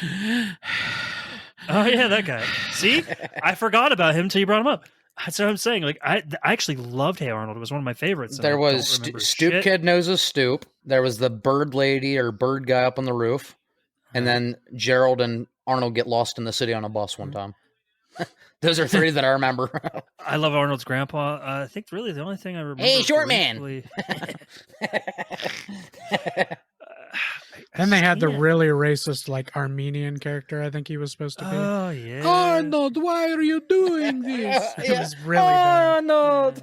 Oh yeah, that guy. See, I forgot about him until you brought him up. That's what I'm saying. Like, I actually loved Hey Arnold. It was one of my favorites. There was Stoop Kid Knows a Stoop. There was the bird lady or bird guy up on the roof. And then Gerald and Arnold get lost in the city on a bus one time. Those are 3 that I remember. I love Arnold's grandpa. I think really the only thing I remember. Hey, short man. Then they had the really racist, like, Armenian character, I think he was supposed to be. Oh, yeah. Arnold, why are you doing this? It was really bad. Arnold!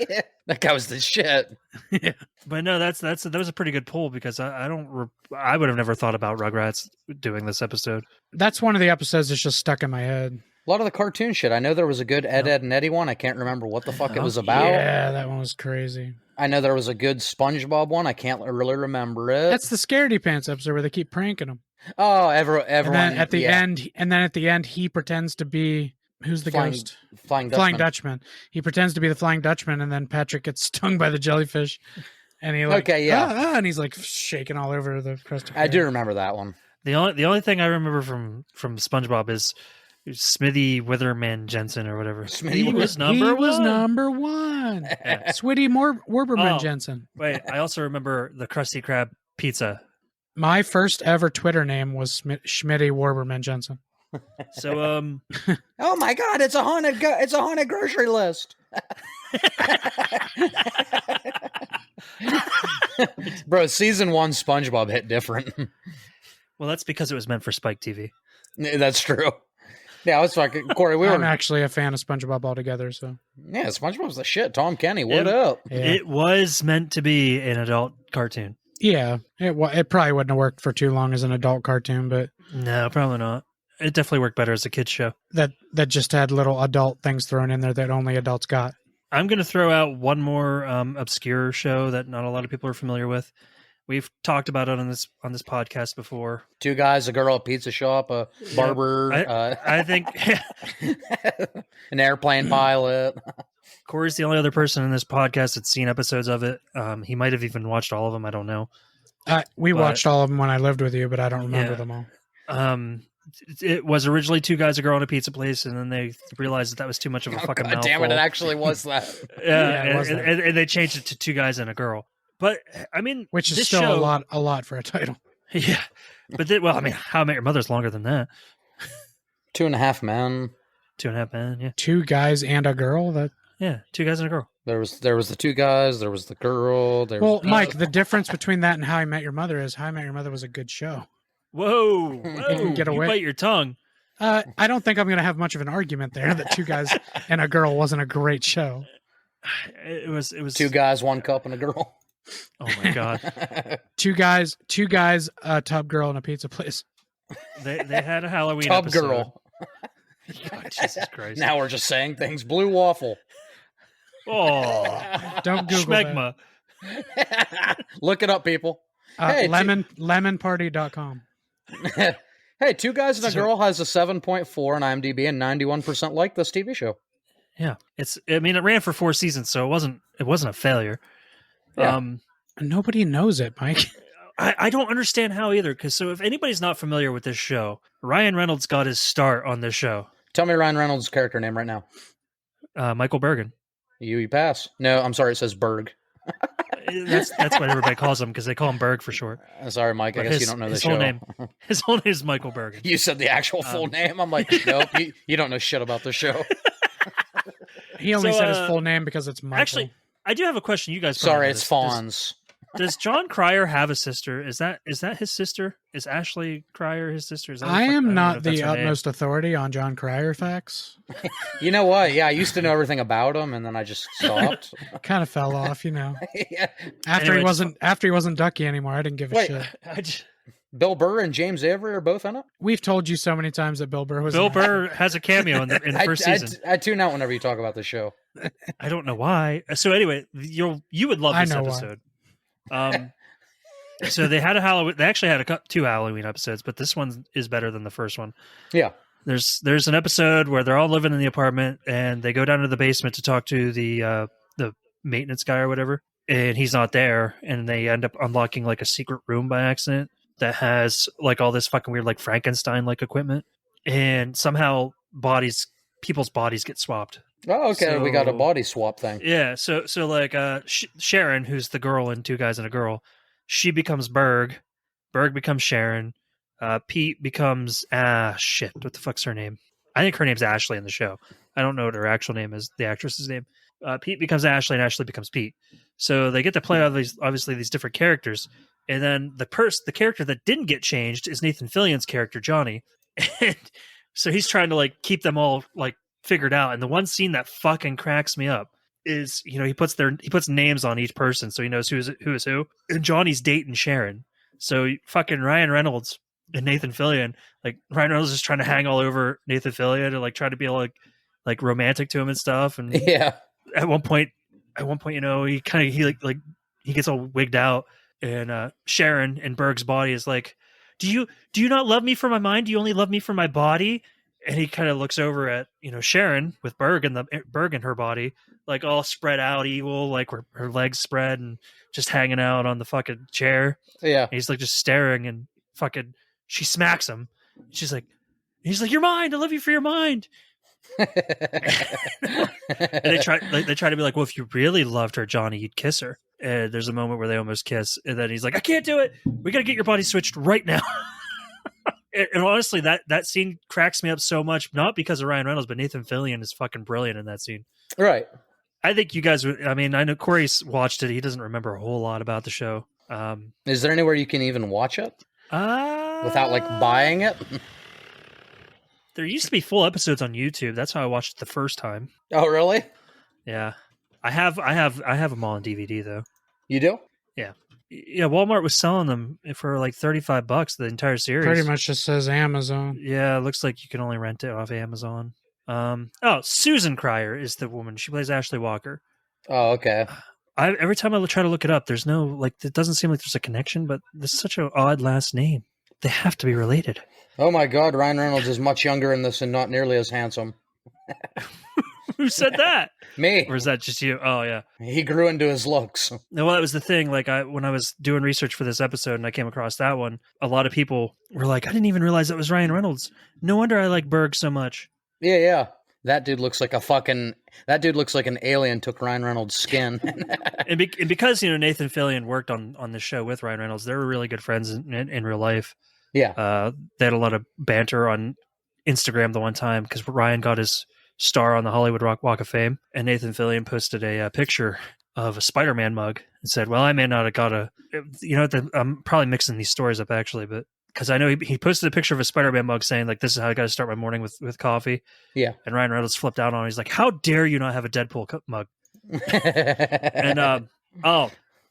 Yeah. That guy was the shit. Yeah. But no, that was a pretty good pull because I would have never thought about Rugrats doing this episode. That's one of the episodes that's just stuck in my head. A lot of the cartoon shit. I know there was a good Ed, and Eddie one. I can't remember what the fuck it was about. Yeah, that one was crazy. I know there was a good SpongeBob one. I can't really remember it. That's the Scaredy Pants episode where they keep pranking him. Oh, everyone. And then at the end, he pretends to be who's the ghost? Flying Dutchman. He pretends to be the Flying Dutchman, and then Patrick gets stung by the jellyfish, and he and he's like shaking all over the Krusty Krab. I do remember that one. The only thing I remember from SpongeBob is Smithy Witherman Jensen or whatever. He was number one. Yeah. Switty Warberman Jensen. Wait, I also remember the Krusty Krab pizza. My first ever Twitter name was Schmitty Warberman Jensen. So oh my god, it's a haunted grocery list. Bro, season 1 SpongeBob hit different. Well, that's because it was meant for Spike TV. That's true. Yeah, I was fucking Corey. I'm actually a fan of SpongeBob altogether. So yeah, SpongeBob's the shit. Tom Kenny, what up? Yeah. It was meant to be an adult cartoon. Yeah, it probably wouldn't have worked for too long as an adult cartoon, but no, probably not. It definitely worked better as a kids show. That just had little adult things thrown in there that only adults got. I'm going to throw out one more obscure show that not a lot of people are familiar with. We've talked about it on this podcast before. 2 guys, a girl, a pizza shop, a barber. I think an airplane pilot. Corey's the only other person in this podcast that's seen episodes of it. He might have even watched all of them. I don't know. We watched all of them when I lived with you, but I don't remember them all. It was originally 2 guys, a girl, and a pizza place, and then they realized that was too much of a fucking mouthful. Damn it! It actually was that. and they changed it to 2 guys and a girl. But I mean, which is still a lot for a title. Yeah, but How I Met Your Mother's longer than that. 2.5 Men. 2.5 Men. Yeah. 2 guys and a girl. 2 guys and a girl. There was the 2 guys. There was the girl. Mike, the difference between that and How I Met Your Mother is How I Met Your Mother was a good show. Whoa! Get away. You bite your tongue. I don't think I'm going to have much of an argument there that 2 guys and a girl wasn't a great show. It was 2 guys, 1 cup, and a girl. Oh my god! 2 guys, a tub girl, and a pizza place. They had a Halloween tub episode. Girl. God, Jesus Christ! Now we're just saying things. Blue waffle. Oh, don't Google Schmegma. Look it up, people. Hey, lemonparty.com. Hey, 2 guys and a girl has a 7.4 on IMDb and 91% like this TV show. Yeah, it ran for 4 seasons, so it wasn't a failure. Yeah. Nobody knows it, Mike. I don't understand how either. Because if anybody's not familiar with this show, Ryan Reynolds got his start on this show. Tell me Ryan Reynolds' character name right now. Michael Bergen. You pass. No, I'm sorry. It says Berg. That's what everybody calls him because they call him Berg for short. Sorry, Mike. I guess you don't know the show. His whole name is Michael Bergen. You said the actual full name. I'm like, nope. You don't know shit about the show. He only said his full name because it's Michael. Actually, I do have a question. You guys, sorry, it's Fonz. Does John Cryer have a sister? Is that his sister? Is Ashley Cryer his sister? I am not the utmost authority on John Cryer facts. You know what? Yeah, I used to know everything about him, and then I just stopped. Kind of fell off, Yeah. After he wasn't Ducky anymore, I didn't give a shit. Bill Burr and James Avery are both in it? We've told you so many times that Bill Burr was Bill Burr has a cameo in the first season. I tune out whenever you talk about the show. I don't know why. So anyway, you would love this episode. So they had they actually had 2 Halloween episodes, but this one is better than the first one. Yeah. There's an episode where they're all living in the apartment and they go down to the basement to talk to the maintenance guy or whatever, and he's not there, and they end up unlocking like a secret room by accident that has like all this fucking weird like Frankenstein like equipment, and somehow people's bodies get swapped. Oh, okay. So, we got a body swap thing. Yeah. So like Sharon, who's the girl in 2 Guys and a Girl, she becomes Berg. Berg becomes Sharon. Pete becomes what the fuck's her name? I think her name's Ashley in the show. I don't know what her actual name is, the actress's name. Pete becomes Ashley, and Ashley becomes Pete. So they get to play all these different characters. And then the character that didn't get changed is Nathan Fillion's character, Johnny. And so he's trying to like keep them all like figured out. And the one scene that fucking cracks me up is, he puts names on each person so he knows who is who. And Johnny's dating Sharon. So fucking Ryan Reynolds and Nathan Fillion, like Ryan Reynolds is trying to hang all over Nathan Fillion and like try to be like romantic to him and stuff. And yeah, at one point, he gets all wigged out. And Sharon in Berg's body is like, do you not love me for my mind? Do you only love me for my body? And he kind of looks over at, Sharon with Berg in her body, like all spread out, evil, like her legs spread and just hanging out on the fucking chair. Yeah. And he's like just staring, and fucking she smacks him. He's like, "You're mine. I love you for your mind." And they try to be like, well, if you really loved her, Johnny, you'd kiss her. And there's a moment where they almost kiss, and then he's like, I can't do it. We got to get your body switched right now. And honestly, that scene cracks me up so much, not because of Ryan Reynolds, but Nathan Fillion is fucking brilliant in that scene. Right. I think you guys would, I know Corey's watched it. He doesn't remember a whole lot about the show. Is there anywhere you can even watch it? Without like buying it? There used to be full episodes on YouTube. That's how I watched it the first time. Oh, really? Yeah. I have them all on DVD though. You do? Yeah. Yeah, Walmart was selling them for like $35, the entire series. Pretty much just says Amazon. Yeah, it looks like you can only rent it off Amazon. Susan Cryer is the woman. She plays Ashley Walker. Oh, okay. Every time I try to look it up, there's no, like, it doesn't seem like there's a connection, but this is such an odd last name. They have to be related. Oh my God, Ryan Reynolds is much younger in this and not nearly as handsome. Who said that? Me. Or is that just you? Oh, yeah. He grew into his looks. No, well, that was the thing. Like, when I was doing research for this episode and I came across that one, a lot of people were like, I didn't even realize that was Ryan Reynolds. No wonder I like Berg so much. Yeah. That dude looks like an alien took Ryan Reynolds' skin. and because, Nathan Fillion worked on the show with Ryan Reynolds, they were really good friends in real life. Yeah. They had a lot of banter on Instagram the one time because Ryan got his star on the Hollywood Walk of Fame, and Nathan Fillion posted a picture of a Spider-Man mug and said, well, I may not have got I'm probably mixing these stories up actually, but because I know he posted a picture of a Spider-Man mug saying, like, this is how I got to start my morning with coffee. Yeah. And Ryan Reynolds flipped out on him. He's like, how dare you not have a Deadpool mug? And,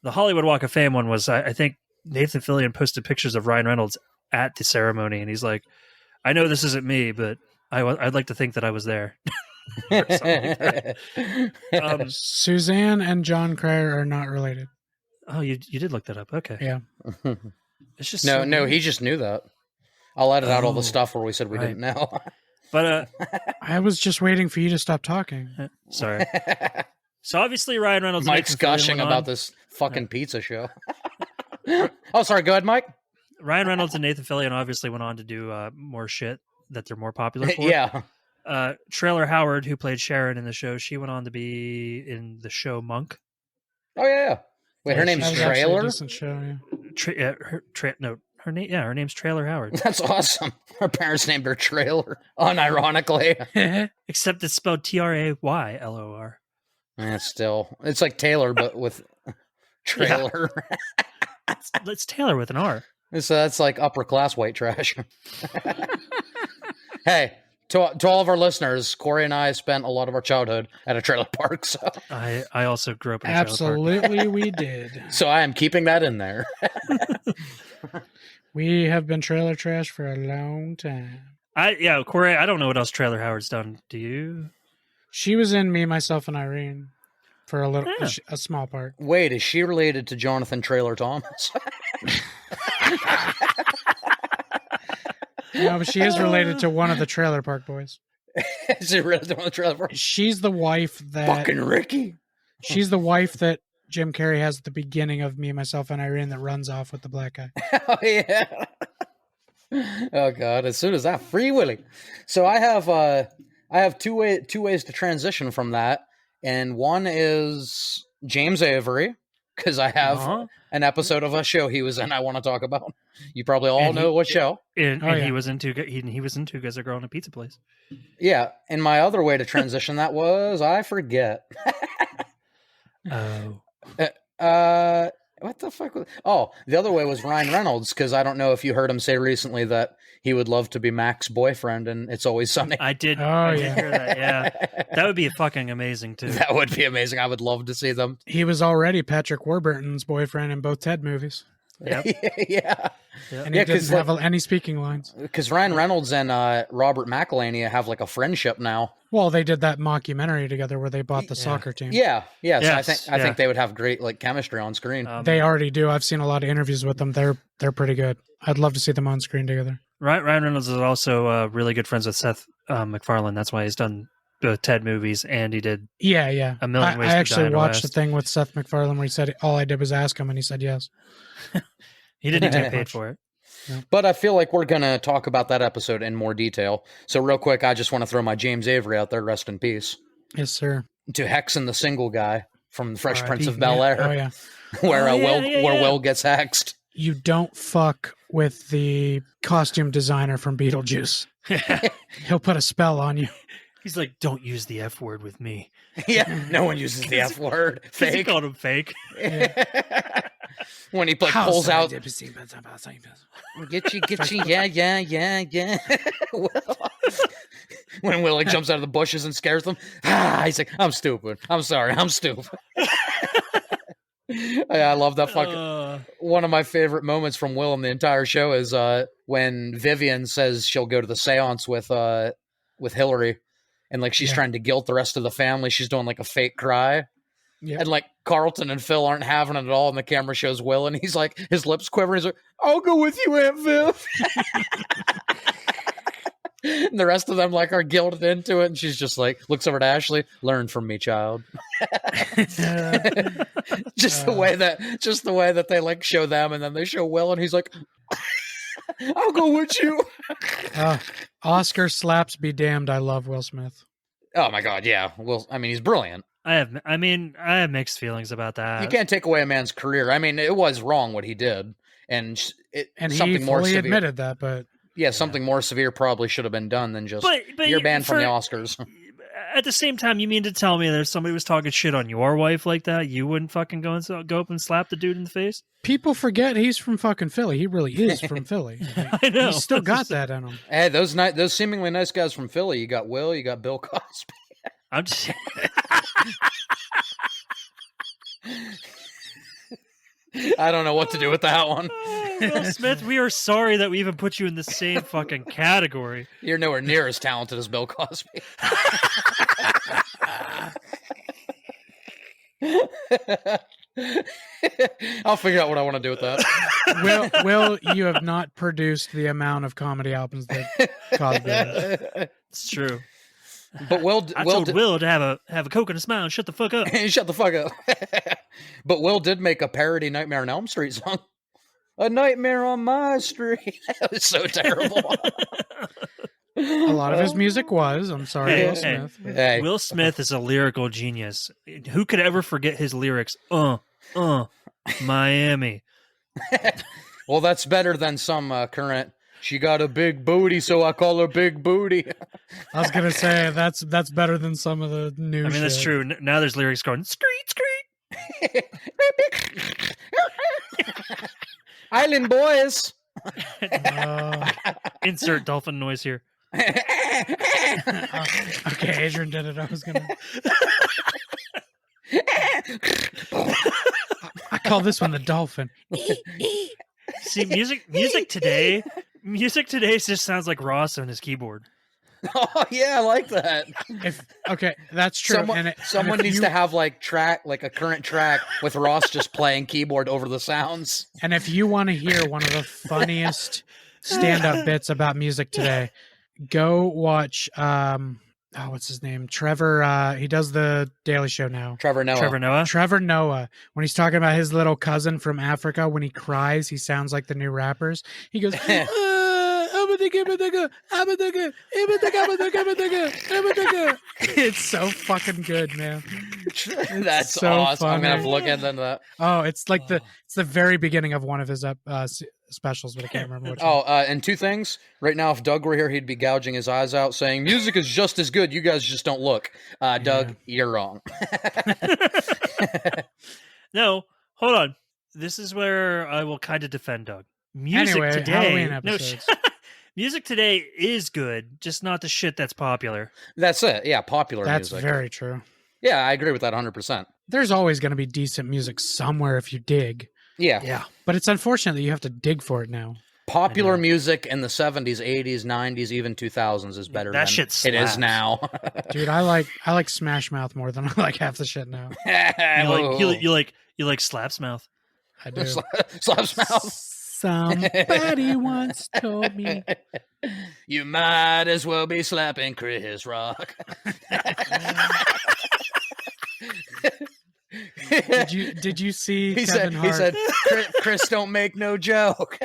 the Hollywood Walk of Fame one was, I think Nathan Fillion posted pictures of Ryan Reynolds at the ceremony. And he's like, I know this isn't me, but I'd like to think that I was there. Suzanne and John Cryer are not related. Oh, you did look that up. Okay. Yeah. It's just no. He just knew that. I'll edit out all the stuff where we said we didn't know. But I was just waiting for you to stop talking. Sorry. So obviously Ryan Reynolds. Mike's gushing about this fucking pizza show. Oh, sorry. Go ahead, Mike. Ryan Reynolds and Nathan Fillion obviously went on to do more shit that they're more popular for. Yeah. Trailer Howard, who played Sharon in the show, she went on to be in the show Monk. Oh yeah. Wait, her name's Trailer? A decent show, yeah. Her name's Trailer Howard. That's awesome. Her parents named her Trailer, unironically. Except it's spelled Traylor. Still, it's like Taylor, but with trailer. Yeah. It's Taylor with an R. So that's like upper class white trash. Hey, to all of our listeners, Corey and I spent a lot of our childhood at a trailer park. So I also grew up in a absolutely trailer park. We did. So I am keeping that in there. We have been trailer trash for a long time. Corey, I don't know what else Trailer Howard's done. Do you? She was in Me, Myself, and Irene for a small part. Wait, is she related to Jonathan Trailer Thomas? No, but she is related to one of the Trailer Park Boys. Is she related to one of the Trailer Park? She's the wife that fucking Ricky. She's the wife that Jim Carrey has at the beginning of Me, Myself, and Irene that runs off with the black guy. Oh yeah. Oh God! As soon as that Free Willy. So I have two ways to transition from that, and one is James Avery, because I have an episode of a show he was in I want to talk about. You probably all know what show. He was in Two Guys That Girl in a Pizza Place. Yeah, and my other way to transition that was I forget. What the fuck was... Oh, the other way was Ryan Reynolds, because I don't know if you heard him say recently that he would love to be Mac's boyfriend and It's Always Sunny. I did. I did hear that. Yeah, that would be fucking amazing too. That would be amazing. I would love to see them. He was already Patrick Warburton's boyfriend in both Ted movies. Yep. Yeah. And he didn't have any speaking lines. Because Ryan Reynolds and Robert McElhenney have like a friendship now. Well, they did that mockumentary together where they bought the soccer team. Yeah. So I think they would have great like chemistry on screen. They already do. I've seen a lot of interviews with them. They're pretty good. I'd love to see them on screen together. Ryan Reynolds is also really good friends with Seth MacFarlane. That's why he's done the Ted movies, and he did A Million Ways I to actually Die watched West. the thing with Seth MacFarlane where he said all I did was ask him, and he said yes. He didn't get paid for it. But I feel like we're going to talk about that episode in more detail. So real quick, I just want to throw my James Avery out there, rest in peace. Yes, sir. To Hexen the Single Guy from The Fresh Prince of Bel-Air. Oh, yeah. Where Will gets hexed. You don't fuck with the costume designer from Beetlejuice. He'll put a spell on you. He's like, don't use the F word with me. Yeah, no one uses the F word. Fake. He called him fake. When he pulls out. Get you, yeah. When Will like jumps out of the bushes and scares them. He's like, I'm stupid. I'm sorry. I'm stupid. I love that fucking. One of my favorite moments from Will in the entire show is when Vivian says she'll go to the seance with Hillary, and like she's trying to guilt the rest of the family. She's doing like a fake cry, Yep. And like Carlton and Phil aren't having it at all, and the camera shows Will, and he's like, his lips quivering. He's like, "I'll go with you, Aunt Viv." And the rest of them like are gilded into it, and she's just like looks over to Ashley, "Learn from me, child." Just the way that they like show them, and then they show Will, and he's like, "I'll go with you." Oscar slaps be damned. I love Will Smith. Oh my God, yeah. Will, I mean, he's brilliant. I have mixed feelings about that. You can't take away a man's career. I mean, it was wrong what he did, and he fully admitted that. But yeah, something more severe probably should have been done than just you're banned from the Oscars. At the same time, you mean to tell me that if somebody was talking shit on your wife like that, you wouldn't fucking go up and slap the dude in the face? People forget he's from fucking Philly. He really is from Philly. I know. He's still got that in him. Hey, those seemingly nice guys from Philly. You got Will, you got Bill Cosby. I'm just... I don't know what to do with that one. Will Smith, we are sorry that we even put you in the same fucking category. You're nowhere near as talented as Bill Cosby. I'll figure out what I want to do with that. Will, you have not produced the amount of comedy albums that Cosby has. It's true. But I told Will to have a Coke and a smile and shut the fuck up. Shut the fuck up. But Will did make a parody Nightmare on Elm Street song. A Nightmare on My Street. That was so terrible. A lot of his music was. I'm sorry, Will Smith. Hey. Will Smith is a lyrical genius. Who could ever forget his lyrics? Miami. Well, that's better than some current. She got a big booty, so I call her Big Booty. I was gonna say that's better than some of the new. I mean, that's true. Now there's lyrics going screet screet. Island boys. Insert dolphin noise here. Okay, Adrian did it. I was gonna. I call this one the dolphin. See, music today just sounds like Ross on his keyboard. Oh yeah, I like that. Okay, that's true. Someone needs to have like a current track with Ross just playing keyboard over the sounds. And if you want to hear one of the funniest stand-up bits about music today, go watch what's his name? Trevor. He does the Daily Show now. Trevor Noah. When he's talking about his little cousin from Africa, when he cries, he sounds like the new rappers. He goes, it's so fucking good, man. That's so awesome. funny. I'm gonna have to look into that. Oh, it's like the very beginning of one of his specials, but I can't remember which one. And two things. Right now, if Doug were here, he'd be gouging his eyes out, saying, "Music is just as good. You guys just don't look." Doug, you're wrong. No, hold on. This is where I will kind of defend Doug. Music anyway, today, Halloween episodes. Music today is good, just not the shit that's popular. That's it. Yeah, popular That's music. very true. Yeah, I agree with that 100%. There's always going to be decent music somewhere if you dig. Yeah. But it's unfortunate that you have to dig for it now. Popular music in the 70s, 80s, 90s, even 2000s is better than shit it is slaps. now. Dude, I like Smash Mouth more than I like half the shit now. You like Slaps Mouth. I do. Slaps Mouth. Somebody once told me you might as well be slapping Chris Rock. Did you see Kevin Hart? He said, Chris don't make no joke.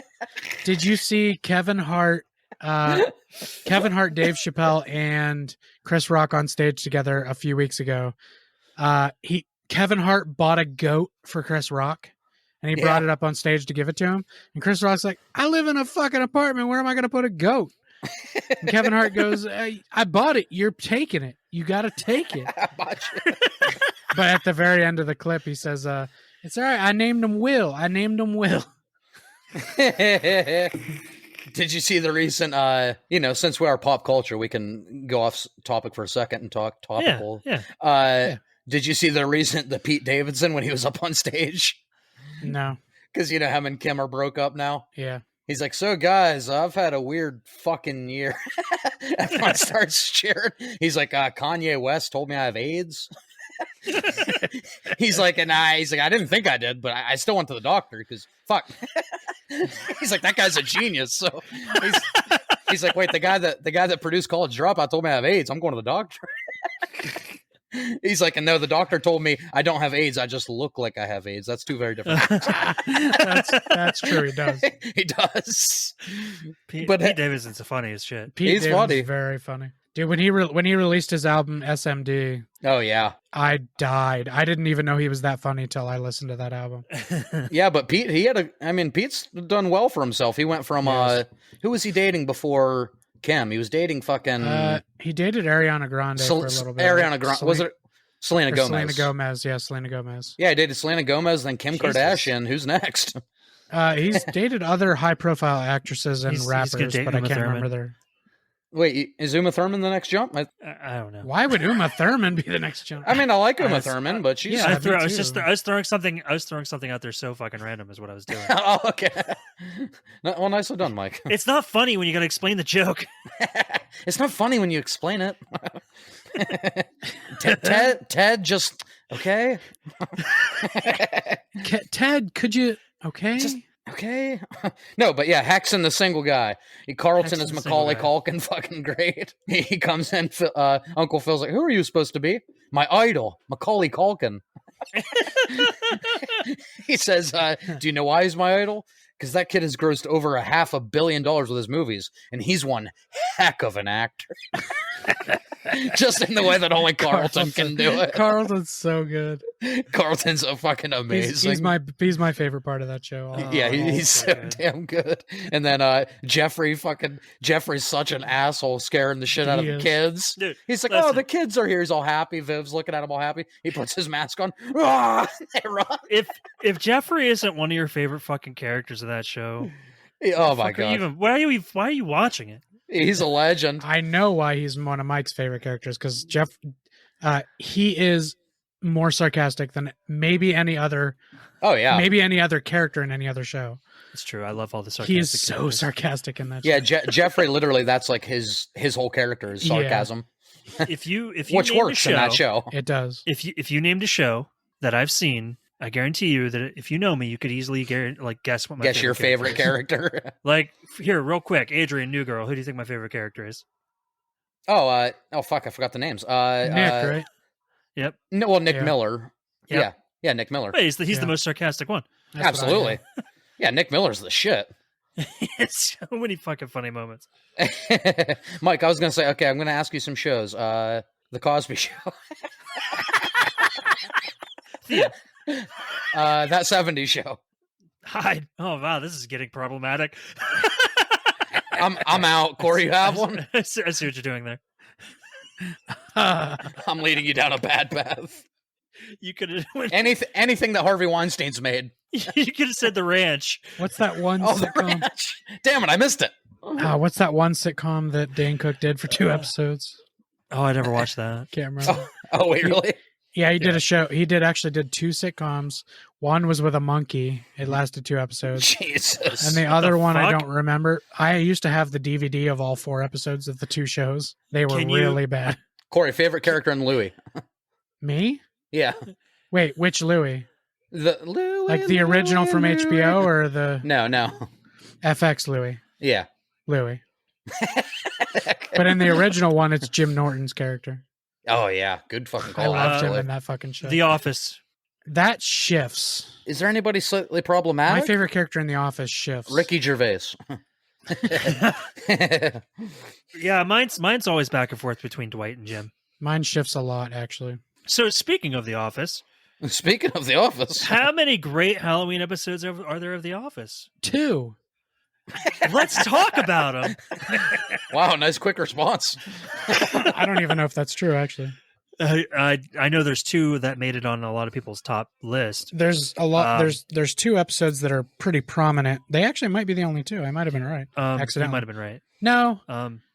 Did you see Kevin Hart, Dave Chappelle, and Chris Rock on stage together a few weeks ago? Kevin Hart bought a goat for Chris Rock, and he brought it up on stage to give it to him. And Chris Rock's like, "I live in a fucking apartment. Where am I going to put a goat?" And Kevin Hart goes, "I bought it. You're taking it. You got to take it." I bought you. But at the very end of the clip, he says, "It's all right. I named him Will. Did you see the recent, since we are pop culture, we can go off topic for a second and talk topical. Yeah. Did you see the Pete Davidson when he was up on stage? No. Because, him and Kim are broke up now. Yeah. He's like, "So guys, I've had a weird fucking year." Everyone starts cheering. He's like, "Kanye West told me I have AIDS." He's like, I didn't think I did, but I still went to the doctor because fuck. He's like, that guy's a genius. So he's like, wait, the guy that produced College Dropout told me I have AIDS. I'm going to the doctor. He's like, and no, the doctor told me I don't have AIDS. I just look like I have AIDS. That's two very different things. That's true. He does. He does. Pete Davidson's the funniest shit. He's funny. Very funny. Dude, when he released his album SMD, oh yeah, I died. I didn't even know he was that funny till I listened to that album. Yeah, but Pete, Pete's done well for himself. He went from who was he dating before Kim? He was dating fucking. He dated Ariana Grande for a little bit. Ariana Grande was it? Selena Gomez. Selena Gomez, yeah, Selena Gomez. Yeah, he dated Selena Gomez, then Kim Kardashian. Who's next? He's dated other high-profile actresses and rappers, but I can't remember their. Wait, is Uma Thurman the next jump? I don't know. Why would Uma Thurman be the next jump? I mean, I like Uma Thurman, but she's. Yeah, I was throwing something out there so fucking random is what I was doing. Oh, okay. Well, nicely done, Mike. It's not funny when you got to explain the joke. It's not funny when you explain it. Ted, just okay. Ted, could you okay? Just okay. No, but yeah, Hexen, the single guy. Carlton is Macaulay Culkin, fucking great. He comes in. Uncle Phil's like, "Who are you supposed to be?" My idol, Macaulay Culkin. He says, "Do you know why he's my idol? Because that kid has grossed over $500 million with his movies, and he's one heck of an actor." Just in the way that only Carlton can do it. Carlton's so good. Carlton's a fucking amazing. He's my favorite part of that show. Yeah, he's so damn good. And then Jeffrey's such an asshole, scaring the shit out of the kids. Dude, he's like, listen. Oh, the kids are here. He's all happy. Viv's looking at him all happy. He puts his mask on. They run. If Jeffrey isn't one of your favorite fucking characters of that show, oh my god, why are you watching it? He's a legend. I know why he's one of Mike's favorite characters, because Jeff, he is more sarcastic than maybe any other. Oh yeah, maybe any other character in any other show. It's true. I love all the sarcastic. He is so characters. Sarcastic in that. Yeah, show. Jeffrey. Literally, that's like his whole character is sarcasm. Yeah. If you which works in that show, it does. If you named a show that I've seen, I guarantee you that if you know me, you could easily guess what my favorite character. Like here, real quick, Adrian, new girl. Who do you think my favorite character is? Oh, fuck, I forgot the names. Nick, right? Yep. No, well, Nick Miller. Yep. Yeah, Nick Miller. Wait, he's the most sarcastic one. That's absolutely. Yeah, Nick Miller's the shit. It's so many fucking funny moments. Mike, I was gonna say, okay, I'm gonna ask you some shows. The Cosby Show. Yeah. That 70s show. Hi. Oh wow, this is getting problematic. I'm out. Corey, you have one? I see what you're doing there. I'm leading you down a bad path. You could have anything that Harvey Weinstein's made. You could have said The Ranch. What's that one sitcom? Damn it, I missed it. What's that one sitcom that Dane Cook did for 2 episodes? Oh, I never watched that. Can't remember. Oh wait, really? Yeah, he did a show. He actually did 2 sitcoms. One was with a monkey. It lasted 2 episodes. Jesus. And the other one I don't remember. I used to have the DVD of all 4 episodes of the 2 shows. They were really bad. Corey, favorite character in Louie? Me? Yeah. Wait, which Louie? The Louie, like the original from HBO or the No. FX Louie? Yeah. Louie. But in the original one, it's Jim Norton's character. Oh yeah, good fucking call. I loved him in that fucking show. The Office. That shifts. Is there anybody slightly problematic? My favorite character in The Office shifts. Ricky Gervais. Yeah, mine's always back and forth between Dwight and Jim. Mine shifts a lot, actually. So speaking of The Office, how many great Halloween episodes are there of The Office? 2. Let's talk about them. Wow, nice quick response. I don't even know if that's true, actually. I know there's 2 that made it on a lot of people's top list. There's a lot. There's 2 episodes that are pretty prominent. They actually might be the only 2. I might have been right. Accidentally, you might have been right. No,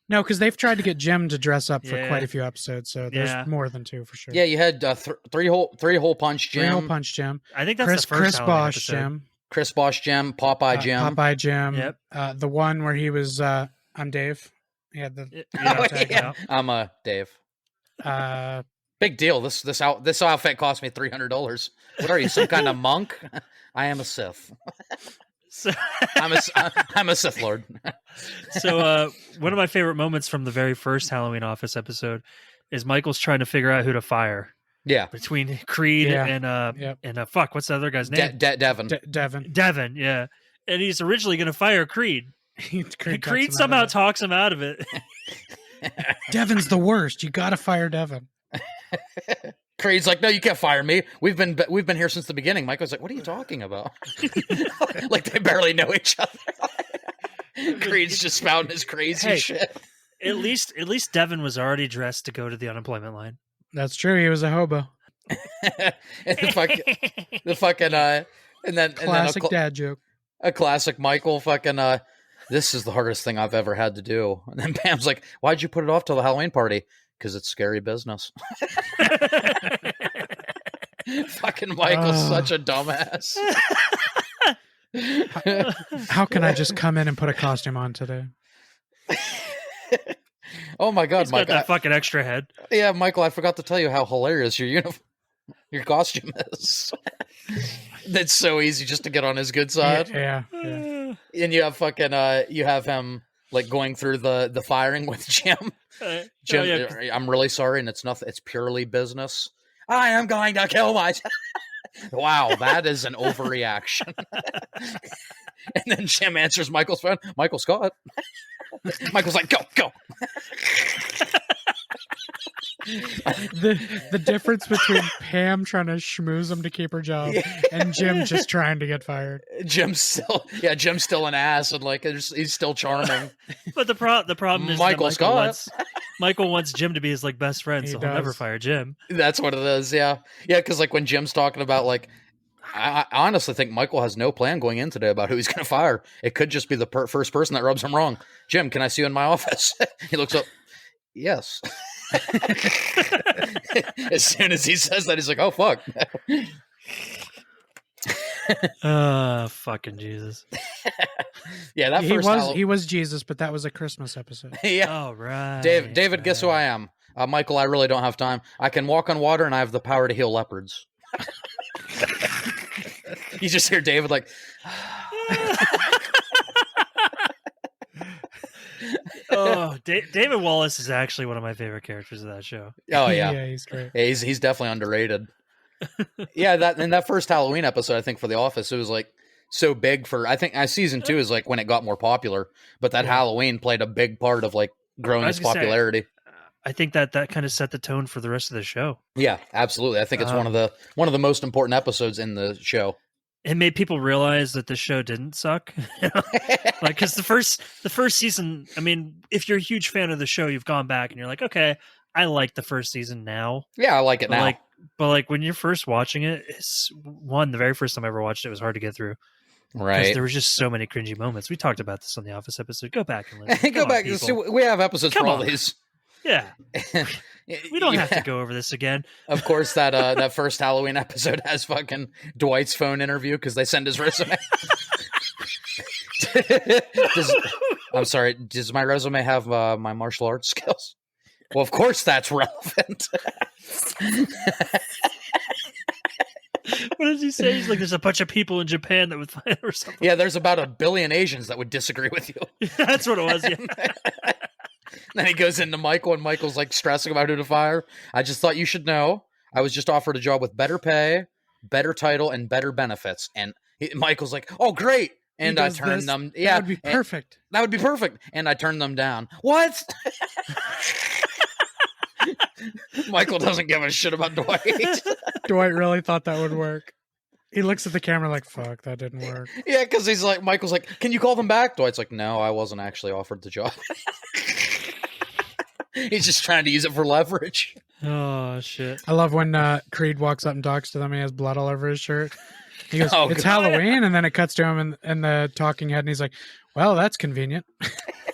no, because they've tried to get Jim to dress up for quite a few episodes. So there's more than 2 for sure. Yeah, you had three hole punch Jim. 3 hole punch Jim. I think that's the first Chris Bosch Jim. Chris Bosch Jim. Popeye Jim. Popeye Jim. Yep. The one where he was. I'm Dave. He had the. I'm Dave. Big deal. This outfit cost me $300. What are you, some kind of monk? I am a Sith. So, I'm a Sith Lord. So one of my favorite moments from the very first Halloween Office episode is Michael's trying to figure out who to fire. Yeah, between Creed and fuck, what's the other guy's name? Devin. Devin. Yeah, and he's originally going to fire Creed. Creed somehow talks him out of it. Devin's the worst. You got to fire Devin. Creed's like, no, you can't fire me. We've been here since the beginning. Michael's like, what are you talking about? Like they barely know each other. Creed's just spouting his crazy shit. At least Devin was already dressed to go to the unemployment line. That's true. He was a hobo. And the fucking and then classic dad joke. A classic Michael fucking this is the hardest thing I've ever had to do. And then Pam's like, why'd you put it off till the Halloween party? Because it's scary business. Fucking Michael's such a dumbass. How can I just come in and put a costume on today? Oh my God, Michael! That fucking extra head. Yeah, Michael, I forgot to tell you how hilarious your costume is. That's so easy just to get on his good side. Yeah. And you have fucking you have him like going through the firing with Jim. Jim, I'm really sorry, and it's nothing. It's purely business. I am going to kill myself. Wow, that is an overreaction. And then Jim answers Michael's phone. Michael Scott. Michael's like, go. The difference between Pam trying to schmooze him to keep her job and Jim just trying to get fired. Jim's still an ass, and like he's still charming. But the problem is Michael Scott. Michael wants Jim to be his like best friend, so he'll never fire Jim. That's what it is. Yeah, because like when Jim's talking about like, I honestly think Michael has no plan going in today about who he's going to fire. It could just be the first person that rubs him wrong. Jim, can I see you in my office? He looks up. Yes. As soon as he says that, he's like, oh, fuck. Fucking Jesus. Yeah, that he was Jesus, but that was a Christmas episode. Yeah. Oh, right. David, guess who I am? Michael, I really don't have time. I can walk on water, and I have the power to heal leopards. You just hear David like... David Wallace is actually one of my favorite characters of that show. Oh yeah, yeah, he's great. Yeah, he's definitely underrated. Yeah, that first Halloween episode, I think for The Office, it was like so big for. I think season 2 is like when it got more popular, but that Halloween played a big part of like growing its popularity. I think that kind of set the tone for the rest of the show. Yeah, absolutely. I think it's one of the most important episodes in the show. It made people realize that the show didn't suck. Like, because the first season, I mean, if you're a huge fan of the show, you've gone back and you're like, okay, I like the first season now. Yeah, I like it now. But when you're first watching it, the very first time I ever watched it was hard to get through. Right. Because there was just so many cringy moments. We talked about this on the Office episode. Go back and listen. Go back. We have episodes for all these. Yeah. We don't have to go over this again. Of course, that first Halloween episode has fucking Dwight's phone interview because they send his resume. I'm sorry, does my resume have my martial arts skills? Well, of course that's relevant. What does he say? He's like, there's a bunch of people in Japan that would find or something. Yeah, there's about 1 billion Asians that would disagree with you. That's what it was, yeah. Then he goes into Michael, and Michael's like stressing about who to fire. I just thought you should know. I was just offered a job with better pay, better title, and better benefits. And Michael's like, oh, great. And I turned them. Yeah, that would be perfect. That would be perfect. And I turned them down. What? Michael doesn't give a shit about Dwight. Dwight really thought that would work. He looks at the camera like, fuck, that didn't work. Yeah, because he's like, Michael's like, can you call them back? Dwight's like, no, I wasn't actually offered the job. He's just trying to use it for leverage. Oh, shit. I love when Creed walks up and talks to them and he has blood all over his shirt. He goes, it's God. Halloween, and then it cuts to him and the talking head, and he's like, well, that's convenient.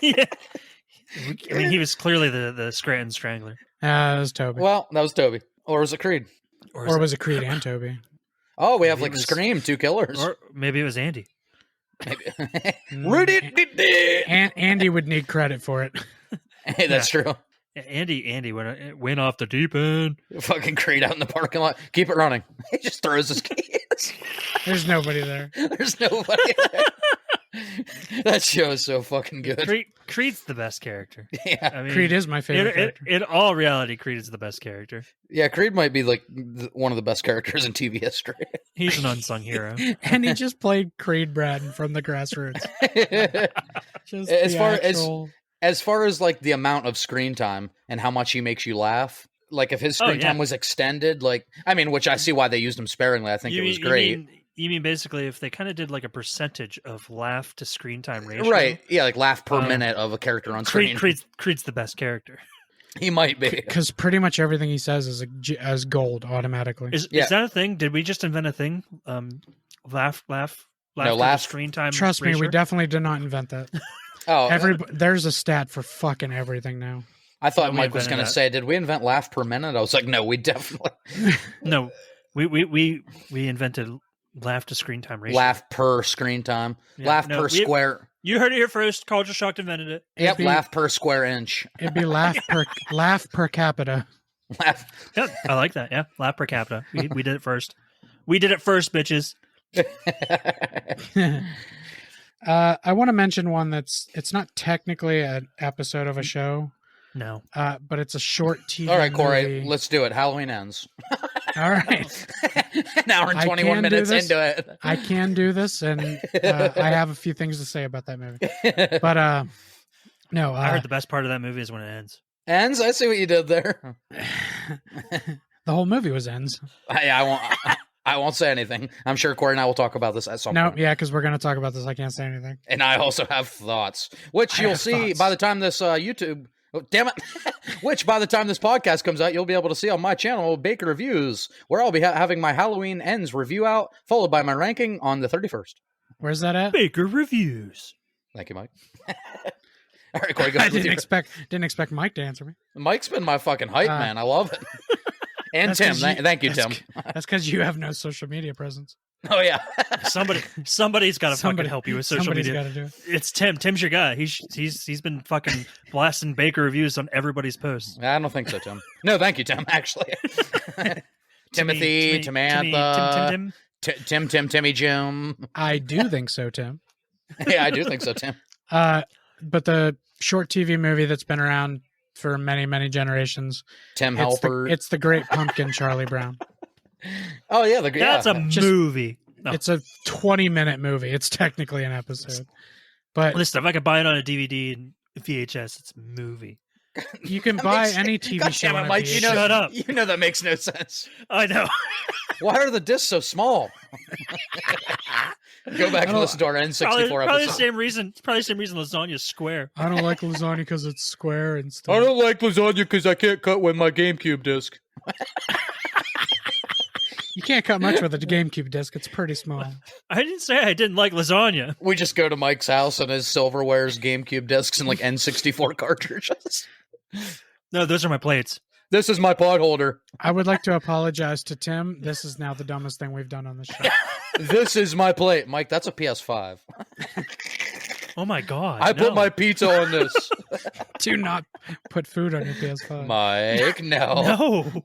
Yeah. I mean, he was clearly the Scranton Strangler. That was Toby. Well, that was Toby. Or was it Creed? Or was it Creed and Toby? Oh, we have like Scream, 2 killers. Or maybe it was Andy. Rudy. Andy would need credit for it. Hey, that's true. Andy went off the deep end. Fucking Creed out in the parking lot. Keep it running. He just throws his keys. There's nobody there. There's nobody there. That show is so fucking good. Creed's the best character. Yeah, I mean, Creed is my favorite character. In all reality, Creed is the best character. Yeah, Creed might be like one of the best characters in TV history. He's an unsung hero. And he just played Creed Bratton from the Grassroots. Just as far as like the amount of screen time and how much he makes you laugh, like if his screen time was extended, like which I see why they used him sparingly. I think it was great. You mean basically if they kind of did like a percentage of laugh to screen time ratio? Right. Yeah, like laugh per minute of a character on screen. Creed's the best character. He might be. Because pretty much everything he says is as gold automatically. Is that a thing? Did we just invent a thing? Laugh screen time Trust ratio? me, we definitely did not invent that. There's a stat for fucking everything now. I thought Mike was going to say, did we invent laugh per minute? I was like, no, we definitely. No, we invented laugh to screen time ratio. Laugh per screen time. Yeah, per square. You heard it here first. Culture Shocked invented it. Yep, laugh per square inch. It'd be laugh per capita. Laugh. Yeah, I like that. Yeah, laugh per capita. We did it first. We did it first, bitches. I want to mention one it's not technically an episode of a show. No. But it's a short TV All right, Corey, movie. let's do it. Halloween Ends. All right. An hour and 21 minutes into it. I can do this, and I have a few things to say about that movie. But, no. I heard the best part of that movie is when it ends. Ends? I see what you did there. The whole movie was ends. I won't say anything. I'm sure Corey and I will talk about this at some point. No, yeah, because we're going to talk about this. I can't say anything. And I also have thoughts, which you'll see by the time this YouTube... Oh, damn it. Which, by the time this podcast comes out, you'll be able to see on my channel, Baker Reviews, where I'll be having my Halloween Ends review out, followed by my ranking on the 31st. Where's that at? Baker Reviews. Thank you, Mike. All right, Corey, go I didn't expect Mike to answer me. Mike's been my fucking hype, man. I love it. And Tim. Thank you, Tim. That's because you have no social media presence. Oh, yeah. Somebody's got to fucking help you with social media. Somebody's got to do it. It's Tim. Tim's your guy. He's been fucking blasting Baker Reviews on everybody's posts. I don't think so, Tim. No, thank you, Tim, actually. Timothy, Timantha, Timmy Jim. I do think so, Tim. Yeah, I do think so, Tim. But the short TV movie that's been around for many, many generations. Tim Halpert. It's the Great Pumpkin, Charlie Brown. Oh, yeah. That's a movie. No. It's a 20-minute movie. It's technically an episode. But listen, if I could buy it on a DVD and VHS, it's a movie. You can buy any TV show on a Mike, VHS. Shut up. You know that makes no sense. I know. Why are the discs so small? Go back and listen to our N64 episode. Probably the same reason. It's probably the same reason lasagna's square. I don't like lasagna because it's square and stuff. I don't like lasagna because I can't cut with my GameCube disc. You can't cut much with a GameCube disc. It's pretty small. I didn't say I didn't like lasagna. We just go to Mike's house and his silverware's GameCube discs and like N64 cartridges. No, those are my plates. This is my pot holder. I would like to apologize to Tim. This is now the dumbest thing we've done on the show. This is my plate. Mike, that's a PS5. Oh my God. I put my pizza on this. Do not put food on your PS5. Mike, no. No.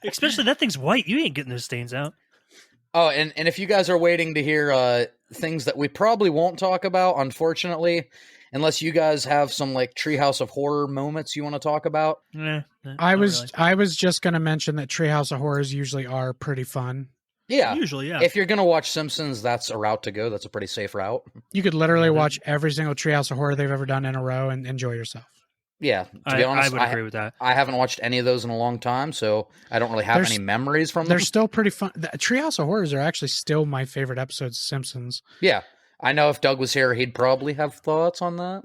Especially that thing's white. You ain't getting those stains out. Oh, and if you guys are waiting to hear things that we probably won't talk about, unfortunately, unless you guys have some like Treehouse of Horror moments you want to talk about. I was just going to mention that Treehouse of Horrors usually are pretty fun. Yeah. Usually, yeah. If you're going to watch Simpsons, that's a route to go. That's a pretty safe route. You could literally watch every single Treehouse of Horror they've ever done in a row and enjoy yourself. Yeah. To be honest, I would agree with that. I haven't watched any of those in a long time, so I don't really have any memories from them. They're still pretty fun. The Treehouse of Horrors are actually still my favorite episodes of Simpsons. Yeah. I know if Doug was here, he'd probably have thoughts on that.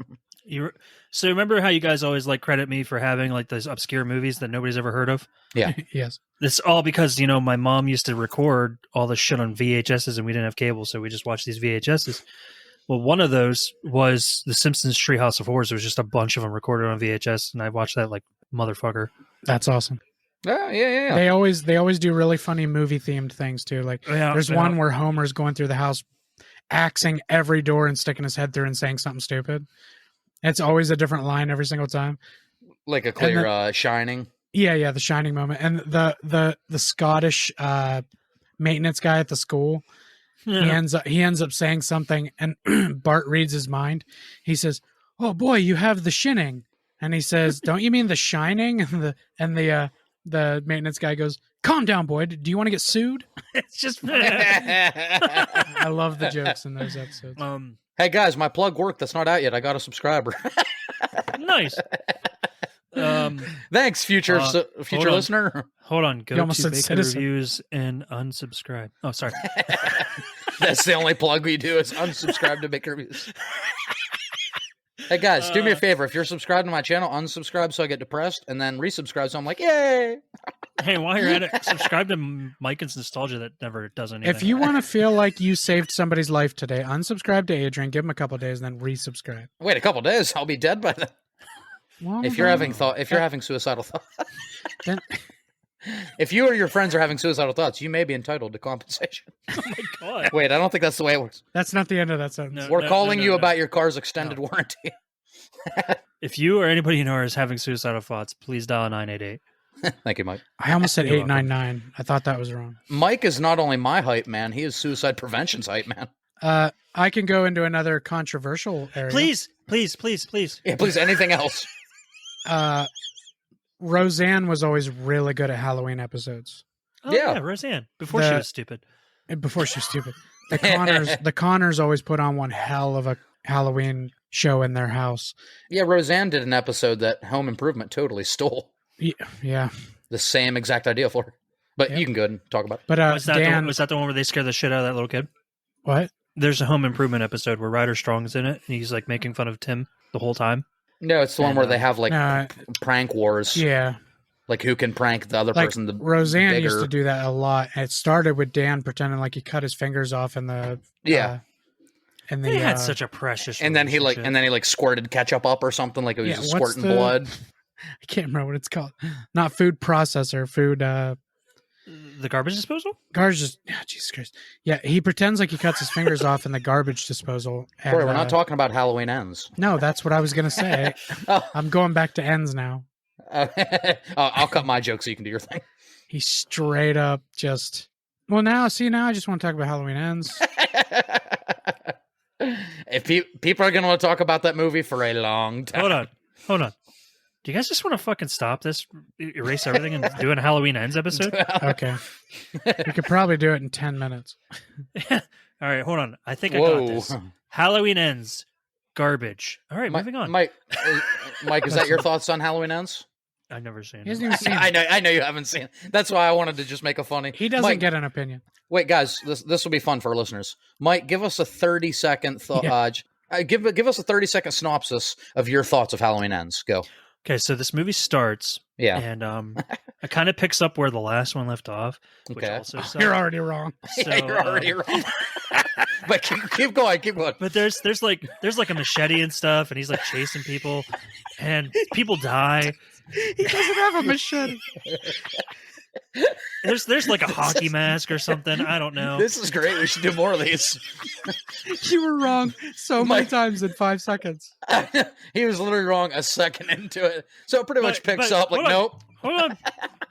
So remember how you guys always like credit me for having like those obscure movies that nobody's ever heard of? Yeah. Yes. It's all because, my mom used to record all this shit on VHSs and we didn't have cable, so we just watched these VHSs. Well, one of those was The Simpsons Treehouse of Horrors. There was just a bunch of them recorded on VHS, and I watched that like motherfucker. That's awesome. Yeah. They always do really funny movie themed things too. Like there's one where Homer's going through the house, axing every door and sticking his head through and saying something stupid. It's always a different line every single time. Like a clear Shining. Yeah, the Shining moment. And the Scottish maintenance guy at the school, he ends up saying something, and Bart reads his mind. He says, "Oh boy, you have the shinning," and he says, "Don't you mean the shining?" And the maintenance guy goes, "Calm down, boy. Do you want to get sued?" It's just I love the jokes in those episodes. Hey guys, my plug worked. That's not out yet. I got a subscriber. Nice. Thanks, future listener. Hold on. Go almost to said Baker citizen. Reviews and unsubscribe. Oh, sorry. That's the only plug we do is unsubscribe to Baker Reviews. Hey guys, do me a favor. If you're subscribed to my channel, unsubscribe so I get depressed, and then resubscribe so I'm like, yay! Hey, while you're at it, subscribe to Mike and Nostalgia that never does anything. If you want to feel like you saved somebody's life today, unsubscribe to Adrian, give him a couple of days, and then resubscribe. Wait a couple days, I'll be dead by then. Well, If you're having suicidal thoughts, then, if you or your friends are having suicidal thoughts, you may be entitled to compensation. Oh my god. Wait, I don't think that's the way it works. that's not the end of that sentence. No. We're calling you about your car's extended No. warranty. If you or anybody you know is having suicidal thoughts, please dial 988. Thank you, Mike. I almost said You're 899. I thought that was wrong. Mike is not only my hype man, he is suicide prevention's hype man. I can go into another controversial area. Please. Yeah, please, anything else? Roseanne was always really good at Halloween episodes. Oh, Yeah. yeah, Roseanne. Before she was stupid. Before she was stupid. The Connors always put on one hell of a Halloween show in their house. Yeah, Roseanne did an episode that Home Improvement totally stole. Yeah. The same exact idea for her. But Yep. you can go ahead and talk about it. But Was that the one where they scare the shit out of that little kid? what? There's a Home Improvement episode where Ryder Strong's in it, and he's like making fun of Tim the whole time. No, it's the one And, where they have like prank wars. Yeah. Like who can prank the other Like person. The Roseanne bigger. used to do that a lot. And it started with Dan pretending like he cut his fingers off in the Yeah. They had such a precious and then he relationship. squirted ketchup up or something, like it was Yeah, just what's squirting the- blood. I can't remember what it's called. Not food processor, food the garbage disposal. garbage. Jesus Christ! Yeah, he pretends like he cuts his fingers off in the garbage disposal. And, Corey, we're not talking about Halloween Ends. No, that's what I was gonna say. Oh. I'm going back to ends now. I'll cut my joke so you can do your thing. He straight up just. Well, now I just want to talk about Halloween Ends. If people are going to want to talk about that movie for a long time. Hold on. Do you guys just want to fucking stop this, erase everything, and do a Halloween Ends episode? Okay, we could probably do it in 10 minutes. All right, hold on. I think I got this. Halloween Ends, garbage. All right, moving on. Mike, is that your thoughts on Halloween Ends? I've never seen He it. hasn't even seen it. I know you haven't seen it. That's why I wanted to just make a funny. He doesn't Mike, get an opinion. Wait, guys, this will be fun for our listeners. Mike, give us a 30-second thought. Yeah. Give us a 30-second synopsis of your thoughts of Halloween Ends. Go. Okay, so this movie starts, Yeah. and it kind of picks up where the last one left off, which Okay. also sucks. You're already wrong. So, Yeah, you're already wrong. But keep going. But there's like a machete and stuff, and he's like chasing people, and people die. He doesn't have a machete. There's like a hockey mask or something. I don't know. This is great. We should do more of these. You were wrong so many Mike- times in 5 seconds. He was literally wrong a second into it. So it pretty much picks up like, hold on. nope. Hold on.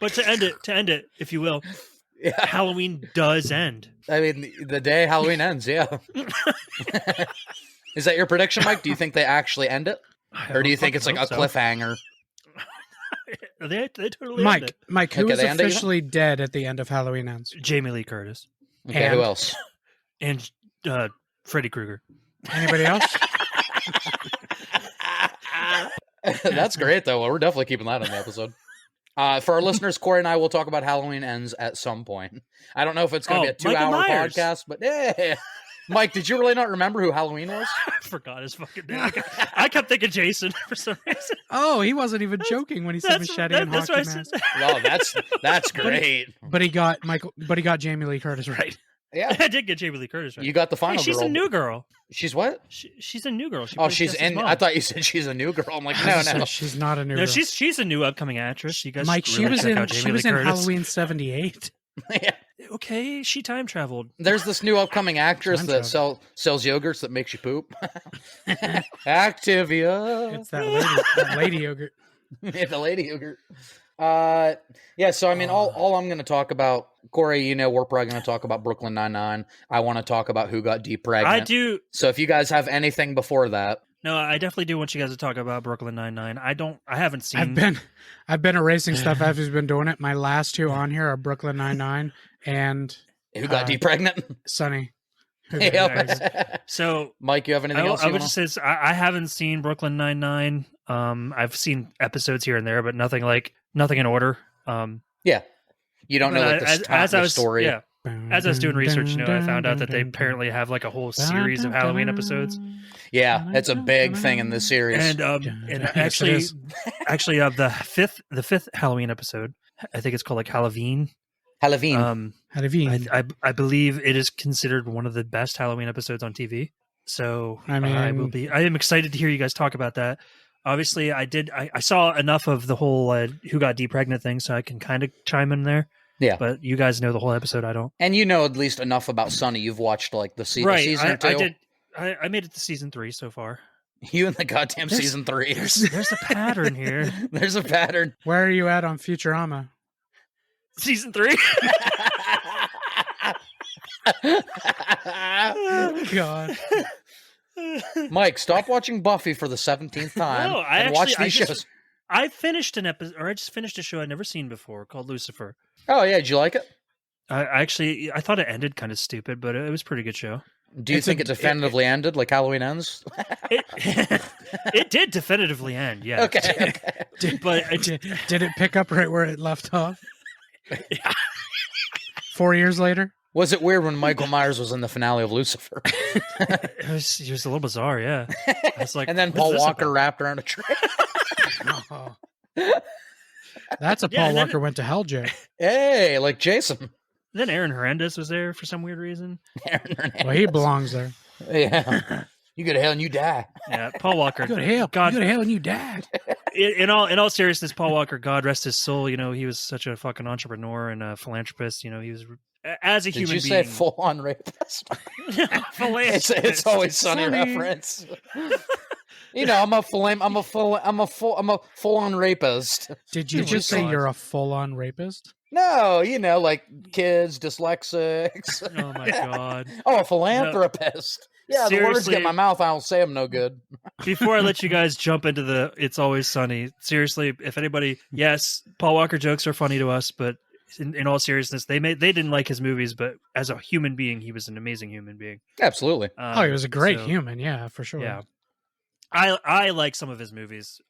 But to end it, if you will, Yeah. Halloween does end. I mean, the day Halloween ends, yeah. Is that your prediction, Mike? Do you think they actually end it? Or do you think it's like a cliffhanger? They totally end it. Mike, who Okay, is they end it, you officially dead at the end of Halloween Ends? Jamie Lee Curtis Okay, And- who else? and Freddy Krueger. Anybody else? That's great, though. Well, we're definitely keeping that in the episode. For our listeners, Corey and I will talk about Halloween Ends at some point. I don't know if it's going to be a Michael 2-hour Myers. podcast, but yeah. Mike, did you really not remember who Halloween was? I forgot his fucking name. I kept thinking Jason for some reason. Oh, he wasn't even joking when he said machete and that's hockey what I mask. said. Well, that's great. But he got Jamie Lee Curtis right. Yeah, I did get Jamie Lee Curtis right. you got the final Hey, she's girl. a new girl. She's what? She's a new girl. She Oh, plays she's Jessica's in. mom. I thought you said she's a new girl. I'm like, I no, just no. said she's not a new No, girl. she's a new upcoming actress. You guys, Mike, she really was check in out Jamie she was Lee in Curtis. Halloween 78. Yeah. Okay, she time traveled. There's this new upcoming actress Time that sells yogurts that makes you poop. Activia. It's that lady yogurt. The lady ogre. Yeah. So I mean, all I'm going to talk about, Corey. You know, we're probably going to talk about Brooklyn Nine-Nine. I want to talk about Who Got Pregnant. I do. So if you guys have anything before that, no, I definitely do want you guys to talk about Brooklyn Nine-Nine. I haven't seen. I've been erasing stuff as we've been doing it. My last two on here are Brooklyn Nine-Nine and Who Got Pregnant? Sunny. So, Mike, you have anything else? I would just say I haven't seen Brooklyn Nine-Nine. I've seen episodes here and there, but nothing in order. Yeah, you don't know like the story. Yeah, as I was doing research, I found out that they apparently have like a whole series of Halloween episodes. Yeah, it's a big thing in this series. And actually, the fifth Halloween episode, I think it's called like Halloween. Halloween. I believe it is considered one of the best Halloween episodes on TV. So I am excited to hear you guys talk about that. Obviously, I saw enough of the whole Who Got Pregnant thing, so I can kind of chime in there. Yeah, but you guys know the whole episode. I don't. And you know at least enough about Sunny. You've watched like the season. I did. I made it to season 3 so far. You in the goddamn season 3. There's a pattern here. There's a pattern. Where are you at on Futurama? Season 3. Oh, God. Mike, stop watching Buffy for the 17th time watch these shows. I finished an episode, or I just finished a show I'd never seen before called Lucifer. Oh yeah, did you like it? I thought it ended kind of stupid, but it was a pretty good show. Do you think it definitively ended like Halloween ends? It did definitively end, yeah. Okay. Did it pick up right where it left off? 4 years later? Was it weird when Michael Myers was in the finale of Lucifer? It was a little bizarre, yeah. I was like, and then Paul Walker wrapped around a tree. Oh. That's a Paul Walker went to hell joke. Hey, like Jason. Then Aaron Hernandez was there for some weird reason. Well, he belongs there. Yeah. You go to hell and you die. Yeah, Paul Walker. You go to hell. God. You go to hell and you die. In all seriousness, Paul Walker, God rest his soul, he was such a fucking entrepreneur and a philanthropist. He was as a human being. Did you say full-on rapist? It's always Sunny reference. I'm a full-on rapist. Did you just say you're a full-on rapist? No, like kids, dyslexics. Oh my God. Oh, a philanthropist. No. Yeah, seriously, the words get in my mouth. I don't say them no good. Before I let you guys jump into the It's Always Sunny, seriously, if anybody, yes, Paul Walker jokes are funny to us, but in all seriousness, they didn't like his movies, but as a human being, he was an amazing human being. Absolutely. He was a great human. Yeah, for sure. Yeah. I like some of his movies.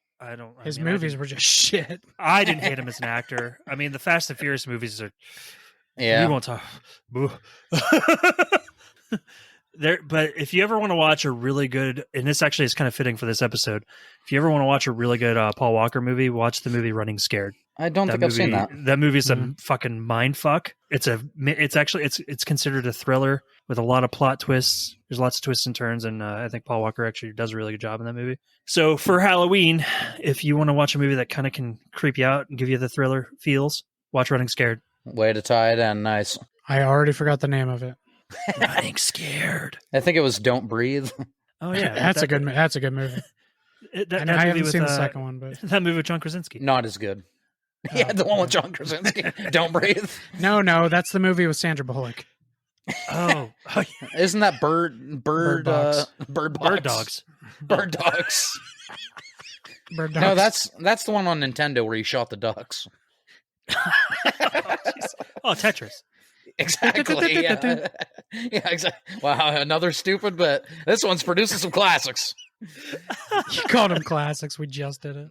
His movies were just shit. I didn't hate him as an actor. I mean, the Fast and Furious movies are. Yeah. We won't talk. But if you ever want to watch a really good, and this actually is kind of fitting for this episode, if you ever want to watch a really good Paul Walker movie, watch the movie Running Scared. I don't think I've seen that. That movie is a fucking mind fuck. It's considered a thriller with a lot of plot twists. There's lots of twists and turns, and I think Paul Walker actually does a really good job in that movie. So for Halloween, if you want to watch a movie that kind of can creep you out and give you the thriller feels, watch Running Scared. Way to tie it in. Nice. I already forgot the name of it. Running Scared. I think it was Don't Breathe. Oh yeah, that's a good movie. I haven't seen the second one, but that movie with John Krasinski. Not as good. Yeah, the one with John Krasinski. Don't Breathe. No, that's the movie with Sandra Bullock. Oh, isn't that Bird Dogs? Bird Dogs. Bird Dogs. Bird Dogs. No, that's the one on Nintendo where he shot the ducks. Oh, Tetris. Exactly. Yeah, exactly. Wow, another stupid, but this one's producing some classics. You called them classics. We just did it.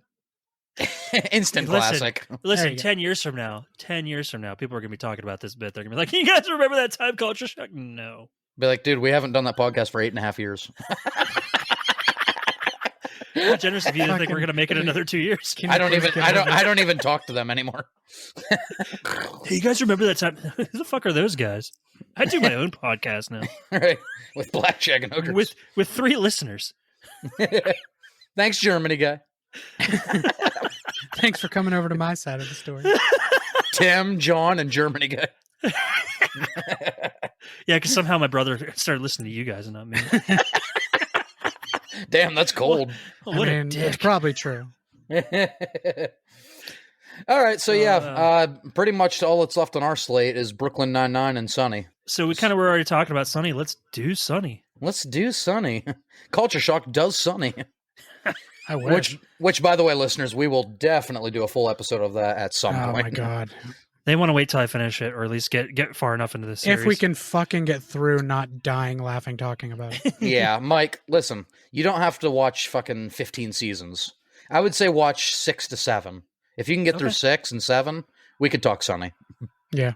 Instant classic. Listen, 10 years from now, people are going to be talking about this bit. They're going to be like, you guys remember that time Culture Shock? No. Be like, dude, we haven't done that podcast for 8.5 years. How generous of you to think we're going to make it another 2 years. I don't even talk to them anymore. Hey, you guys remember that time? Who the fuck are those guys? I do my own podcast now. Right. With Blackjack and Ogres. With 3 listeners. Thanks, Germany guy. Thanks for coming over to my side of the story. Tim, John, and Germany guy. Yeah, because somehow my brother started listening to you guys and not me. Damn, that's cold. It's probably true. All right, so pretty much all that's left on our slate is Brooklyn Nine-Nine and Sunny. So we kind of were already talking about Sunny. Let's do Sunny. Let's do Sunny. Culture Shock does Sunny. I wish. Which, by the way, listeners, we will definitely do a full episode of that at some point. Oh my god! They want to wait till I finish it, or at least get far enough into the series. If we can fucking get through not dying laughing talking about it. Yeah, Mike, listen, you don't have to watch fucking 15 seasons. I would say watch 6 to 7. If you can get through 6 and 7, we could talk Sunny. Yeah.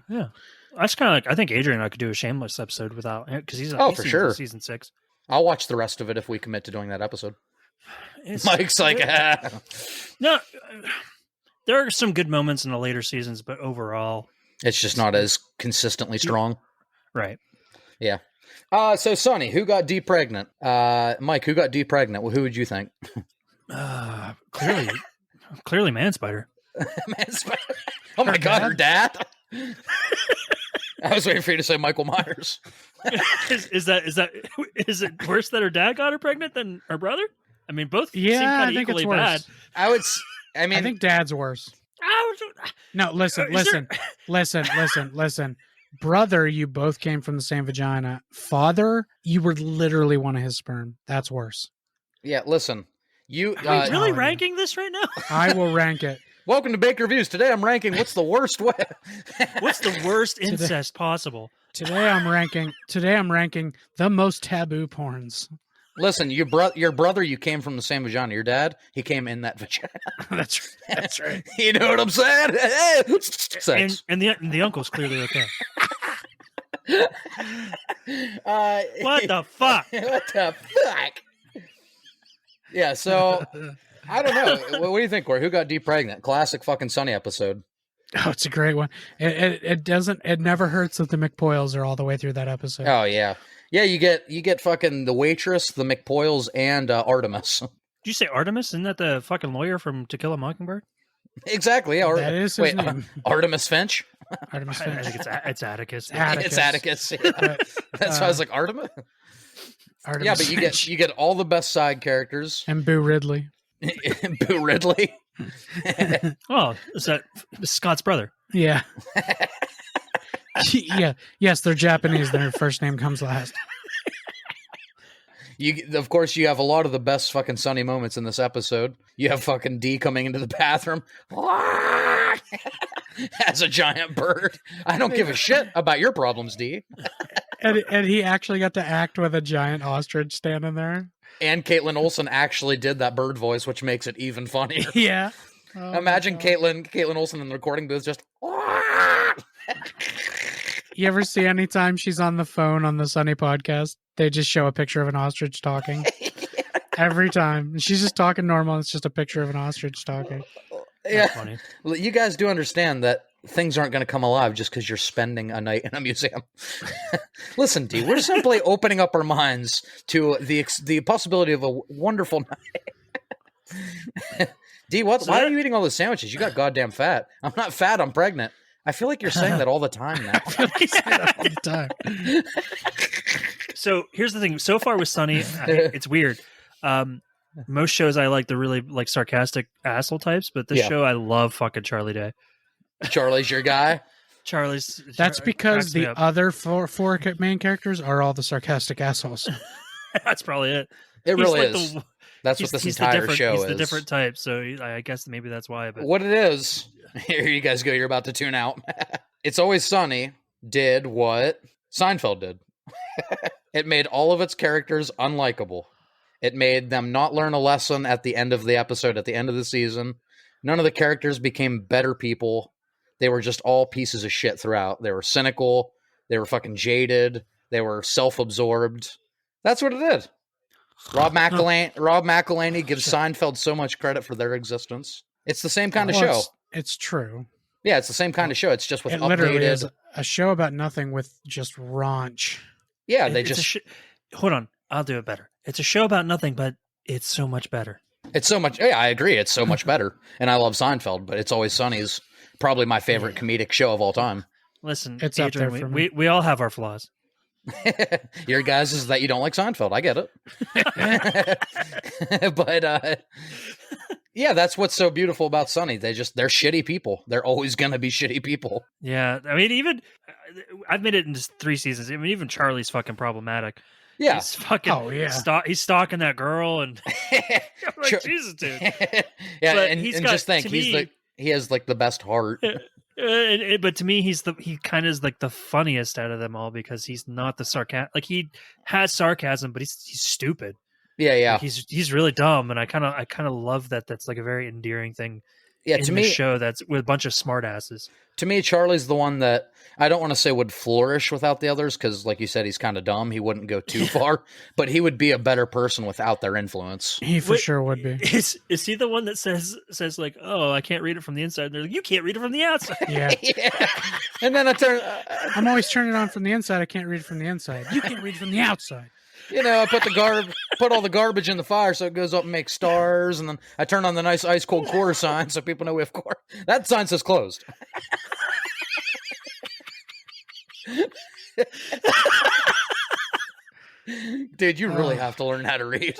That's kind of like, I think Adrian and I could do a Shameless episode without, because he's for sure season 6. I'll watch the rest of it if we commit to doing that episode. Mike's like, No, there are some good moments in the later seasons, but overall, it's just not as consistently strong. Right. Yeah. So Sonny, who got D pregnant? Mike, who got D pregnant? Well, who would you think? Clearly Man Spider. Man Spider. Oh my God, her dad. I was waiting for you to say Michael Myers. Is it worse that her dad got her pregnant than her brother? I mean, both seem Yeah, kind I of think equally it's worse. bad. I think Dad's worse. No, listen. Brother, you both came from the same vagina. Father, you were literally one of his sperm. That's worse. Yeah, listen. You Are we really ranking this right now? I will rank it. Welcome to Baker Reviews. Today I'm ranking what's the worst way. What's the worst incest possible? Today I'm ranking the most taboo porns. Listen, your brother, you came from the same vagina. Your dad, he came in that vagina. That's right. You know what I'm saying? Sex. And the uncle's clearly okay. What the fuck? What the fuck? Yeah, so I don't know. What do you think, Corey? Who got deep pregnant? Classic fucking Sunny episode. Oh, it's a great one. It never hurts that the McPoyles are all the way through that episode. Oh yeah. Yeah, you get fucking the waitress, the McPoyles, and Artemis. Did you say Artemis? Isn't that the fucking lawyer from To Kill a Mockingbird? Exactly. Yeah. That is his name. Artemis Finch. Artemis I Finch. think it's Atticus. It's Atticus. Yeah. That's why I was like Artemis. Artemis Yeah, but Finch. you get all the best side characters. And Boo Ridley. Boo Ridley. Oh, is that Scott's brother? Yeah. Yeah. Yes, they're Japanese. Their first name comes last. Of course, you have a lot of the best fucking Sunny moments in this episode. You have fucking D coming into the bathroom as a giant bird. I don't give a shit about your problems, D. And he actually got to act with a giant ostrich standing there. And Caitlin Olsen actually did that bird voice, which makes it even funnier. Yeah. Oh, imagine Caitlin Olsen in the recording booth just. You ever see anytime she's on the phone on the Sunny podcast, they just show a picture of an ostrich talking? Every time. She's just talking normal. It's just a picture of an ostrich talking. Yeah. Funny. You guys do understand that things aren't going to come alive just because you're spending a night in a museum. Listen, D, we're simply opening up our minds to the possibility of a wonderful night. D, why are you eating all the sandwiches? You got goddamn fat. I'm not fat. I'm pregnant. I feel like you're saying that all the time now. I feel like he's saying that all the time. So here's the thing. So far with Sunny, it's weird. Most shows I like the really like sarcastic asshole types, but this show I love fucking Charlie Day. Charlie's your guy. That's because the other four main characters are all the sarcastic assholes. That's probably it. It really is. That's what this entire show is. He's the different type, so I guess maybe that's why. But what it is, here you guys go. You're about to tune out. It's Always Sunny did what Seinfeld did. It made all of its characters unlikable. It made them not learn a lesson at the end of the episode, at the end of the season. None of the characters became better people. They were just all pieces of shit throughout. They were cynical. They were fucking jaded. They were self-absorbed. That's what it did. Rob McElhenney gives Seinfeld so much credit for their existence. It's the same kind of show. It's true. Yeah, it's the same kind of show. It's just with it updated. Literally is a show about nothing with just raunch. Yeah, hold on. I'll do it better. It's a show about nothing, but it's so much better. It's so much. Yeah, I agree. It's so much better. And I love Seinfeld, but It's Always Sunny's probably my favorite comedic show of all time. Listen, it's Adrian, up there for me. We all have our flaws. Your guys is that you don't like Seinfeld. I get it. But Yeah, that's what's so beautiful about Sunny. They're shitty people. They're always going to be shitty people. Yeah, I mean, even I've made it in just 3 seasons. I mean, even Charlie's fucking problematic. Yeah. He's fucking he's stalking that girl, and I'm like, Jesus, dude. Yeah, but and just think, he has like the best heart. But to me, he kind of is like the funniest out of them all, because he's not the sarcasm. Like, he has sarcasm, but he's stupid. Yeah. Like, he's really dumb, and I kind of love that. That's like a very endearing thing. Yeah, to me, show that's with a bunch of smartasses. To me, Charlie's the one that I don't want to say would flourish without the others, because, like you said, he's kind of dumb. He wouldn't go too far, but he would be a better person without their influence. He for sure would be. Is he the one that says like, "Oh, I can't read it from the inside"? And they're like, "You can't read it from the outside." Yeah. Yeah. And then I'm always turning it on from the inside. I can't read it from the inside. You can't read it from the outside. You know, I put all the garbage in the fire so it goes up and makes stars, and then I turn on the nice ice cold quarter sign so people know we have quarter. That sign says closed. Dude, you really have to learn how to read.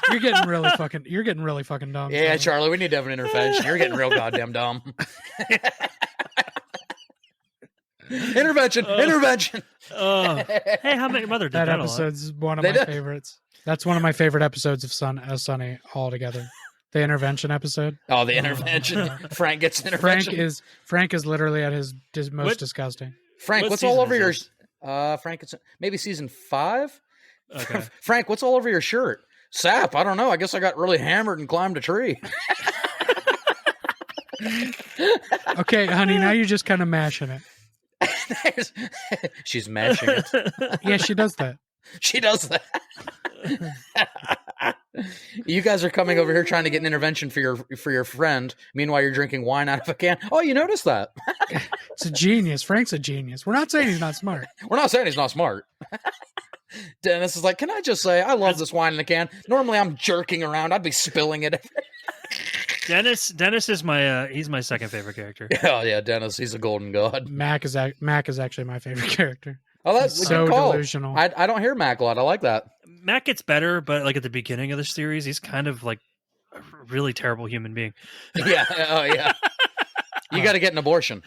You're getting really fucking dumb. Yeah, Charlie, we need to have an intervention. You're getting real goddamn dumb. Intervention. Hey, How Met Your Mother did that episode's one of my favorites. That's one of my favorite episodes of Sunny altogether. The intervention episode. Oh, the intervention. Frank gets intervention. Frank is literally at his most disgusting. Frank, what's all over your Frank, it's maybe season 5? Okay. Frank, what's all over your shirt? Sap, I don't know. I guess I got really hammered and climbed a tree. Okay, honey, now you're just kind of mashing it. She's mashing it. Yeah, she does that. She does that. You guys are coming over here trying to get an intervention for your friend. Meanwhile, you're drinking wine out of a can. Oh, you noticed that? It's a genius. Frank's a genius. We're not saying he's not smart. We're not saying he's not smart. Dennis is like, can I just say, I love this wine in a can. Normally, I'm jerking around. I'd be spilling it. Dennis is he's my second favorite character. Oh yeah, Dennis, he's a golden god. Mac is actually my favorite character. Oh, that's so delusional. I don't hear Mac a lot. I like that. Mac gets better, but like at the beginning of the series, he's kind of like a really terrible human being. Yeah. Oh yeah. You got to get an abortion.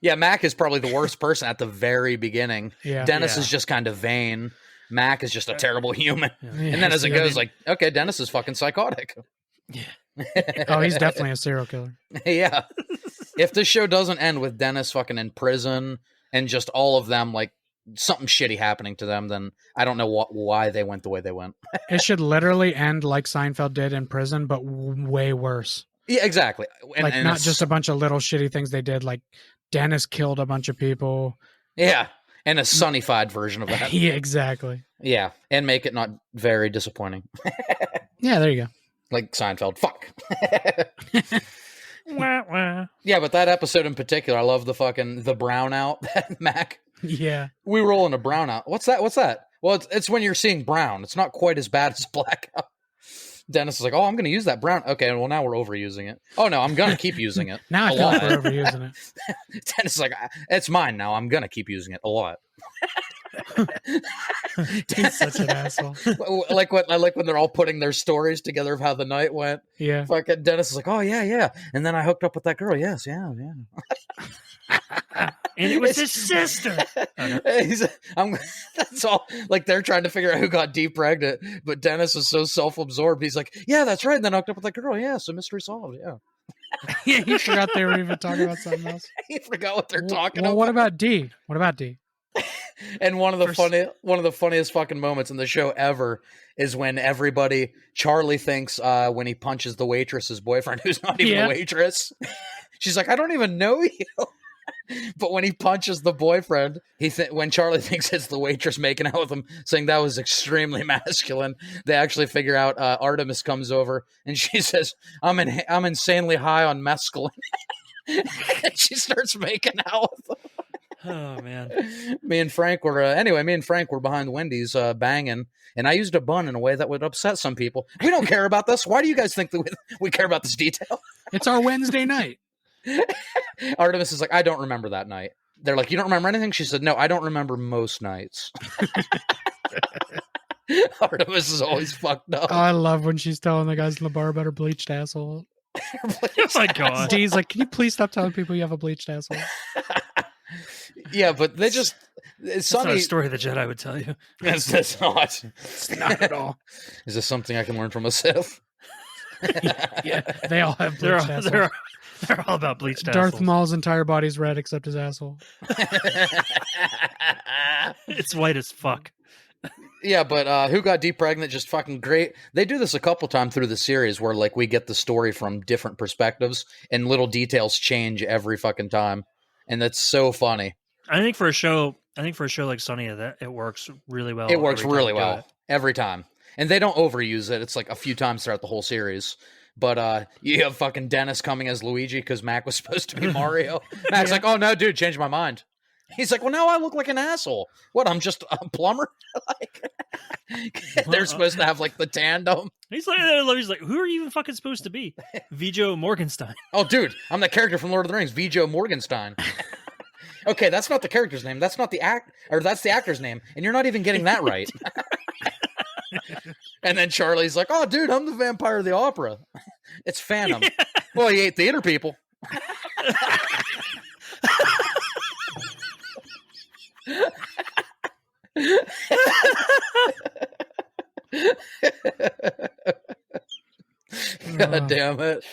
Yeah, Mac is probably the worst person at the very beginning. Yeah, Dennis is just kind of vain. Mac is just a terrible human. Yeah. And then as it goes, like, okay, Dennis is fucking psychotic. Yeah. Oh, he's definitely a serial killer. Yeah. If this show doesn't end with Dennis fucking in prison and just all of them, like, something shitty happening to them, then I don't know why they went the way they went. It should literally end like Seinfeld did in prison, but way worse. Yeah, exactly. And not just a bunch of little shitty things they did, like Dennis killed a bunch of people. Yeah. And a sunnified version of that. Yeah, exactly. Yeah. And make it not very disappointing. Yeah, there you go. Like Seinfeld. Fuck. Yeah, but that episode in particular, I love the brownout, Mac. Yeah. We roll in a brownout. What's that? Well, it's when you're seeing brown. It's not quite as bad as blackout. Dennis is like, oh, I'm going to use that brown. Okay, well, now we're overusing it. Oh, no, I'm going to keep using it. Now I feel like we're overusing it. Dennis is like, it's mine now. I'm going to keep using it a lot. He's such an asshole. I like when they're all putting their stories together of how the night went. Yeah. Fucking Dennis is like, oh, yeah. And then I hooked up with that girl. Yes, yeah. And it was his sister. That's all. Like, they're trying to figure out who got deep pregnant, but Dennis is so self-absorbed. He's like, yeah, that's right. And then I hooked up with that girl. Yeah, so mystery solved. Yeah. Yeah, he forgot they were even talking about something else. He forgot what they're talking about. Well, what about D? And one of the funniest fucking moments in the show ever is when Charlie thinks when he punches the waitress's boyfriend, who's not even a waitress. She's like, I don't even know you. But when he punches the boyfriend, when Charlie thinks it's the waitress making out with him, saying that was extremely masculine, they actually figure out Artemis comes over and she says, I'm insanely high on mescaline. And she starts making out with him. Oh man. Me and Frank were behind Wendy's banging, and I used a bun in a way that would upset some people. We don't care about this. Why do you guys think that we care about this detail? It's our Wednesday night. Artemis is like, I don't remember that night. They're like, you don't remember anything? She said, no, I don't remember most nights. Artemis is always fucked up. I love when she's telling the guys in the bar about her bleached asshole. Oh my god. Dee's like, can you please stop telling people you have a bleached asshole? Yeah, but they just It's not a story the Jedi would tell you. That's not. It's not at all. Is this something I can learn from a Sith? Yeah, they all have bleached assholes. They're all about bleached Darth assholes. Maul's entire body's red except his asshole. It's white as fuck. Yeah, but Who Got Deep Pregnant, just fucking great. They do this a couple times through the series where like we get the story from different perspectives and little details change every fucking time. And that's so funny. I think for a show like Sunny, that it works really well. It works really well every time. And they don't overuse it. It's like a few times throughout the whole series. But you have fucking Dennis coming as Luigi because Mac was supposed to be Mario. Mac's like, oh no, dude, changed my mind. He's like, well, now I look like an asshole. What, I'm just a plumber? They're supposed to have like the tandem. He's like, who are you even fucking supposed to be? Vijo Morgenstein. Oh, dude, I'm that character from Lord of the Rings, Vijo Morgenstein. Okay, that's not the character's name. That's not the that's the actor's name, and you're not even getting that right. And then Charlie's like, "Oh, dude, I'm the vampire of the opera. It's Phantom." Yeah. Well, he ate theater people. God damn it.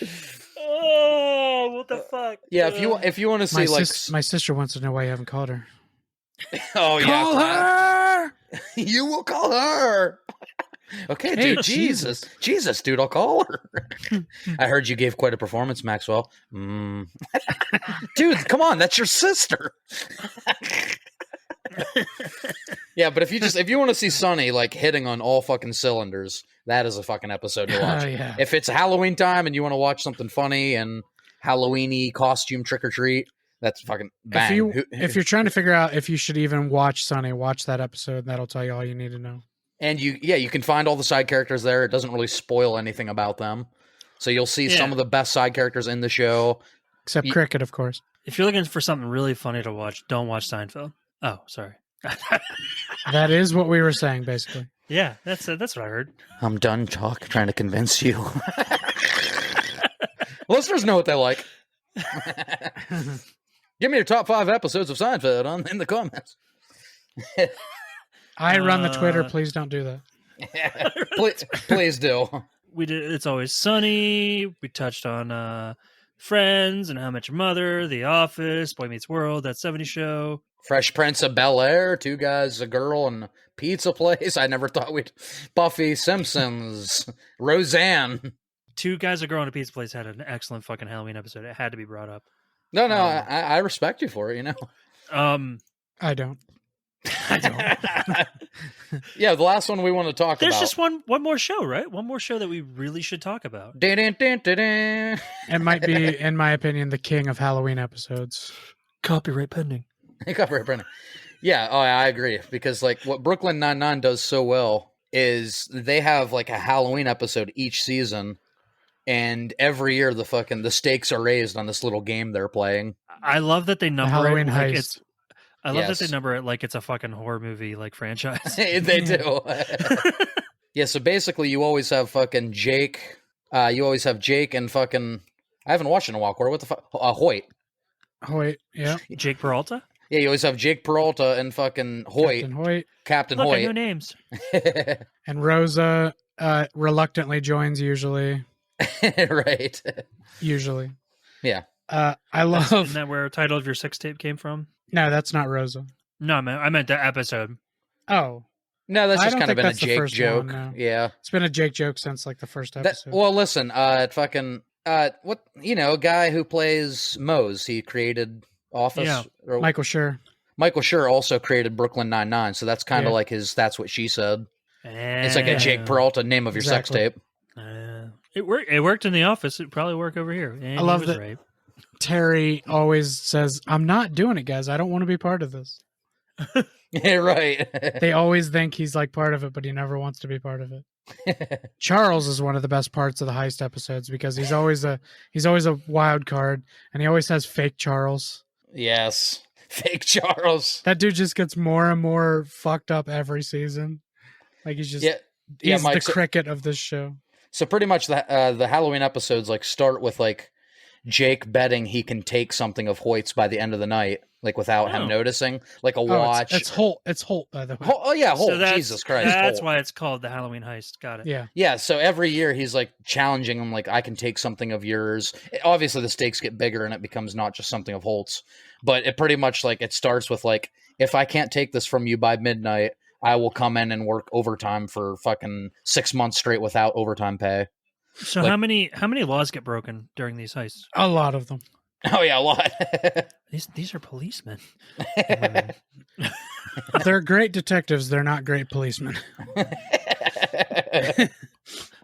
Oh, what the fuck? Yeah, if you want to see my sister wants to know why you haven't called her. Oh, call her. You will call her. Okay, Hey, dude. Jesus, dude, I'll call her. I heard you gave quite a performance, Maxwell. Dude, come on, that's your sister. Yeah, but if you want to see Sunny like hitting on all fucking cylinders, that is a fucking episode to watch. Yeah. If it's Halloween time and you want to watch something funny and Halloweeny costume trick or treat, that's fucking bang. If you're trying to figure out if you should even watch Sunny, watch that episode. That'll tell you all you need to know. And you can find all the side characters there. It doesn't really spoil anything about them. So you'll see some of the best side characters in the show. Except Cricket, of course. If you're looking for something really funny to watch, don't watch Seinfeld. Oh, sorry. That is what we were saying, basically. Yeah, that's what I heard. I'm done trying to convince you. Listeners know what they like. Give me your top 5 episodes of Seinfeld in the comments. I run the Twitter. Please don't do that. Please do. We did. It's Always Sunny. We touched on Friends and How I Met Your Mother, The Office, Boy Meets World, That 70s Show, Fresh Prince of Bel-Air, 2 Guys, a Girl, and a Pizza Place. I never thought we'd... Buffy, Simpsons, Roseanne. 2 Guys, a Girl, and a Pizza Place had an excellent fucking Halloween episode. It had to be brought up. No, I respect you for it, you know. I don't. Yeah, the last one we want to talk There's about. just one more show, right? One more show that we really should talk about. It might be, in my opinion, the king of Halloween episodes. Copyright pending. Copyright pending. Yeah, I agree. Because like what Brooklyn Nine-Nine does so well is they have like a Halloween episode each season, and every year the stakes are raised on this little game they're playing. I love that they number Halloween it like heist. I love that they number it like it's a fucking horror movie like franchise. They do. Yeah, so basically you always have fucking Jake. You always have Jake and fucking... I haven't watched in a while, Corey. What the fuck? Hoyt. Hoyt, yeah. Jake Peralta? Yeah, you always have Jake Peralta and fucking Hoyt. Captain Look, Hoyt. I know names. And Rosa reluctantly joins usually. Right. Usually. Yeah. I love... Isn't that where the title of your sex tape came from? No, that's not Rosa. No, I meant the episode. Oh. No, that's just kind of been a Jake joke. One, no. Yeah. It's been a Jake joke since like the first episode. Well, listen, fucking... what, guy who plays Mose, he created Office. Yeah. Michael Schur. Michael Schur also created Brooklyn Nine-Nine, so that's kind of like his That's What She Said. It's like a Jake Peralta name of your sex tape. It worked in The Office. It'd probably work over here. And I love that right. Terry always says, I'm not doing it, guys. I don't want to be part of this. Yeah, right. They always think he's like part of it, but he never wants to be part of it. Charles is one of the best parts of the heist episodes because he's always a wild card, and he always has fake Charles. Yes, fake Charles. That dude just gets more and more fucked up every season. Like he's just he's Mike, the cricket of this show. So pretty much the Halloween episodes like start with like Jake betting he can take something of Hoyt's by the end of the night, like without him noticing, like a watch. It's Holt. It's Holt, by the way. Oh yeah, Holt. So Jesus Christ, that's Holt. why it's called the Halloween heist. Got it. Yeah. So every year he's like challenging him, like I can take something of yours. Obviously, the stakes get bigger and it becomes not just something of Holt's, but it pretty much like it starts with like, if I can't take this from you by midnight, I will come in and work overtime for fucking 6 months straight without overtime pay. So like, how many laws get broken during these heists? A lot of them. Oh yeah, a lot. These are policemen. They're great detectives. They're not great policemen.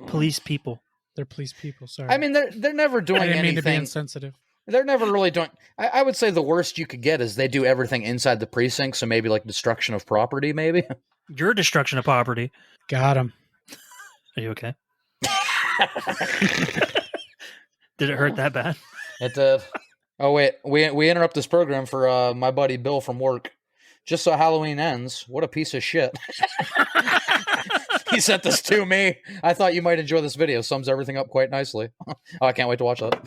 Police people. They're police people. Sorry. I mean, they're never doing anything. I didn't mean to be insensitive. They're never really doing. I would say the worst you could get is they do everything inside the precinct. So maybe like destruction of property. Maybe your destruction of property. Got him. Are you okay? Did it hurt that bad? It did. Oh wait, we interrupt this program for my buddy Bill from work. Just so Halloween ends. What a piece of shit. He sent this to me. I thought you might enjoy this video. Sums everything up quite nicely. Oh, I can't wait to watch that.